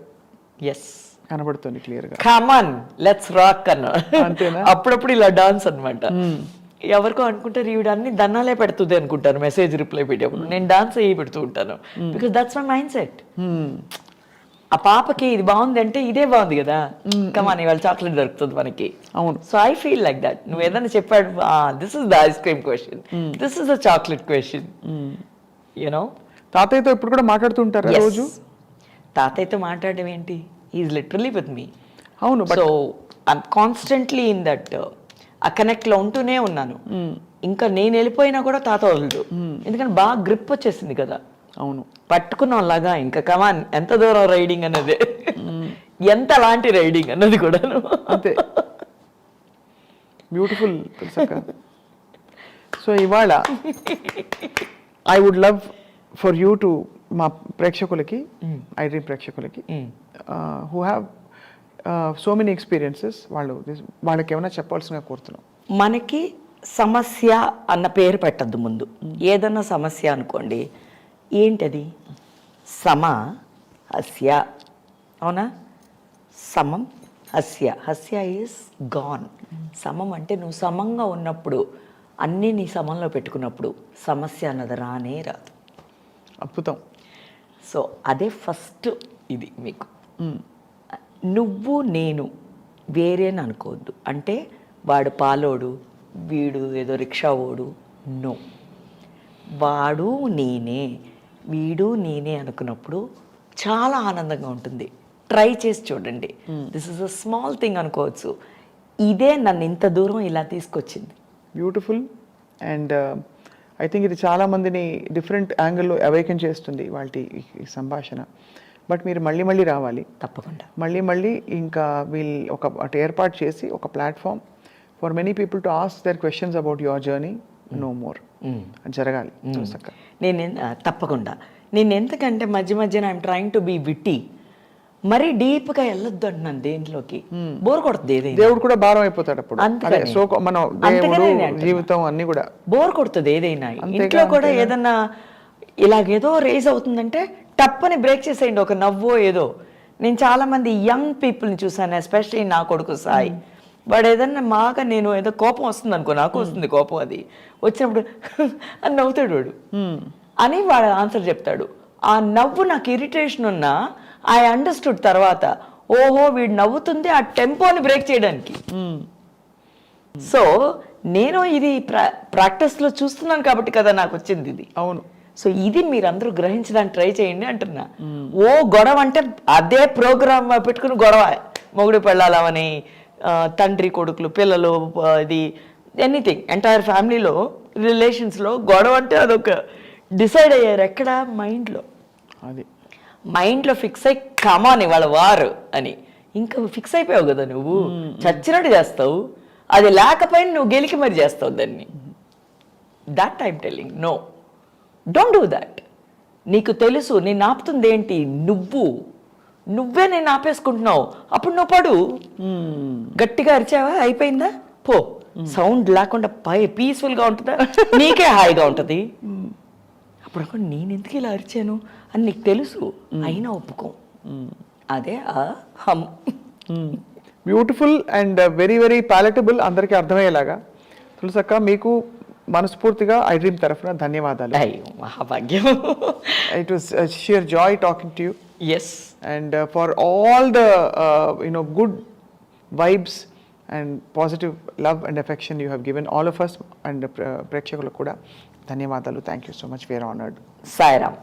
yes కనబడుతుంది క్లియర్గా. Come on let's rock అన్న. అంతేనా? అప్పుడప్పుడు ఇలా డాన్స్ అనమాట. ఎవరికో అనుకుంటారు ఈవిడ అన్ని దన్నాలే పెడుతుంది అనుకుంటారు మెసేజ్ రిప్లై పెట్టేప్పుడు. నేను డాన్స్ అయ్యి పెడుతూ ఉంటాను because that's my mind set. ఆ పాపకి ఇది బాగుంది అంటే ఇదే బాగుంది కదా, కమాన్ ఇవాళ చాక్లెట్ దొరుకుతుంది మనకి. అవును. So I feel like that. నువ్వు ఏదైనా చెప్పాడు this is the ice cream question, this is the chocolate question, you know. తాతయ్యతో ఇప్పుడు కూడా మాట్లాడుతుంటారా రోజు? తాతయ్యతో మాట్లాడడం ఏంటి, ఈజ్ లిటరలీ విత్ మీ. అవును. So I'm constantly in that ఆ కనెక్ట్ లో ఉంటూనే ఉన్నాను. ఇంకా నేను వెళ్ళిపోయినా కూడా తాత వదలడు, ఎందుకంటే బాగా గ్రిప్ వచ్చేసింది కదా. అవును. పట్టుకున్నాం లాగా ఇంకా కమాన్ ఎంత దూరం రైడింగ్ అన్నది, ఎంత లాంటి రైడింగ్ అన్నది కూడా అంతే. బ్యూటిఫుల్ తెలుసక్క. సో ఇవాళ I would love for you to, మా ప్రేక్షకులకి, ఐ డ్రీమ్ ప్రేక్షకులకి who have so many experiences, వాళ్ళకి ఏమైనా చెప్పాల్సిందిగా కోరుతున్నాం. మనకి సమస్య అన్న పేరు పెట్టద్దు ముందు. ఏదన్నా సమస్య అనుకోండి, ఏంటది? సమ హస్య, అవునా? సమం హస్య, హస్య ఈజ్ గాన్. సమం అంటే నువ్వు సమంగా ఉన్నప్పుడు, అన్నీ నీ సమంలో పెట్టుకున్నప్పుడు సమస్య అన్నది రానే రాదు. అద్భుతం. సో అదే ఫస్ట్ ఇది మీకు. నువ్వు నేను వేరేని అనుకోవద్దు. అంటే వాడు పాలోడు, వీడు ఏదో రిక్షా ఓడు, నో. వాడు నేనే, వీడు నేనే అనుకున్నప్పుడు చాలా ఆనందంగా ఉంటుంది. ట్రై చేసి చూడండి. This is a small thing అనుకోవచ్చు, ఇదే నన్ను ఇంత దూరం ఇలా తీసుకొచ్చింది. బ్యూటిఫుల్. అండ్ ఐ థింక్ ఇది చాలా మందిని డిఫరెంట్ యాంగిల్లో అవేకన్ చేస్తుంది వాళ్ళ ఈ సంభాషణ. బట్ మీరు మళ్ళీ మళ్ళీ రావాలి తప్పకుండా. మళ్ళీ ఇంకా వీళ్ళు ఒక ఏర్పాటు చేసి ఒక platform for many people to ask their questions about your journey, no more జరగాలి. తప్పకుండా. నేను ఎందుకంటే మధ్యన I'm trying to be witty, మరీ డీప్గా వెళ్ళొద్దు అంటున్నాను దేంట్లోకి. బోర్ కొడుతుంది ఏదైనా. దేవుడు కూడా భారం అయిపోతాడు అప్పుడు. సో మనం దేవుడు, జీవితం అన్ని కూడా బోర్ కొడుతుంది ఏదైనా. ఇంట్లో కూడా ఏదన్నా ఇలాగేదో రేజ్ అవుతుందంటే టప్పని బ్రేక్ చేసేయండి, ఒక నవ్వో ఏదో. నేను చాలా మంది యంగ్ పీపుల్ని చూసాను, ఎస్పెషల్లీ నా కొడుకు సాయి. వాడు ఏదన్నా మాగా, నేను ఏదో కోపం వస్తుంది అనుకో, నాకు వస్తుంది కోపం, అది వచ్చినప్పుడు అని నవ్వుతాడు వాడు అని వాడు ఆన్సర్ చెప్తాడు. ఆ నవ్వు నాకు ఇరిటేషన్ ఉన్నా ఐ అండర్స్టూడ్ తర్వాత, ఓహో వీడు నవ్వుతుంది ఆ టెంపోని బ్రేక్ చేయడానికి. సో నేను ఇది ప్రాక్టీస్లో చూస్తున్నాను కాబట్టి కదా నాకు వచ్చింది ఇది. అవును. సో ఇది మీరందరూ గ్రహించడానికి ట్రై చేయండి అంటున్నా. ఓ గొడవ అంటే అదే ప్రోగ్రామ్ పెట్టుకుని గొడవ, మొగుడు పెళ్ళాలని, తండ్రి కొడుకులు, పిల్లలు, ఇది ఎనీథింగ్ ఎంటైర్ ఫ్యామిలీలో రిలేషన్స్లో గొడవ అంటే అదొక డిసైడ్ అయ్యారు ఎక్కడ, మైండ్లో. అది మైండ్లో ఫిక్స్ అయ్యి కమాన్ ఇవాళ వారు అని ఇంకా ఫిక్స్ అయిపోయావు కదా నువ్వు, చచ్చినట్టు చేస్తావు. అది లేకపోయినా నువ్వు గెలికి మరి చేస్తావు దాన్ని. That I'm telling, no, don't do that. నీకు తెలుసు నేను ఆపుతుంది ఏంటి, నువ్వే నేను ఆపేసుకుంటున్నావు. అప్పుడు నువ్వు పడు, గట్టిగా అరిచావా అయిపోయిందా, పో. సౌండ్ లేకుండా పీస్ఫుల్గా ఉంటుందా, నీకే హాయిగా ఉంటుంది. అప్పుడు నేను ఎందుకు ఇలా అరిచాను అని నీకు తెలుసు, అయినా ఒప్పుకో. అదే హమ్. బ్యూటిఫుల్ అండ్ వెరీ వెరీ పాలటబుల్, అందరికీ అర్థమయ్యేలాగా. తులసక్క, మీకు మనస్ఫూర్తిగా ఐ డ్రీమ్ తరఫున ధన్యవాదాలు. అయ్యో మహాభాగ్యం. It was sheer joy talking to you. Yes. And for all the good vibes and positive love and affection you have given all of us and ప్రేక్షకులకు కూడా ధన్యవాదాలు. Thank you so much. We're honoured. Sairam.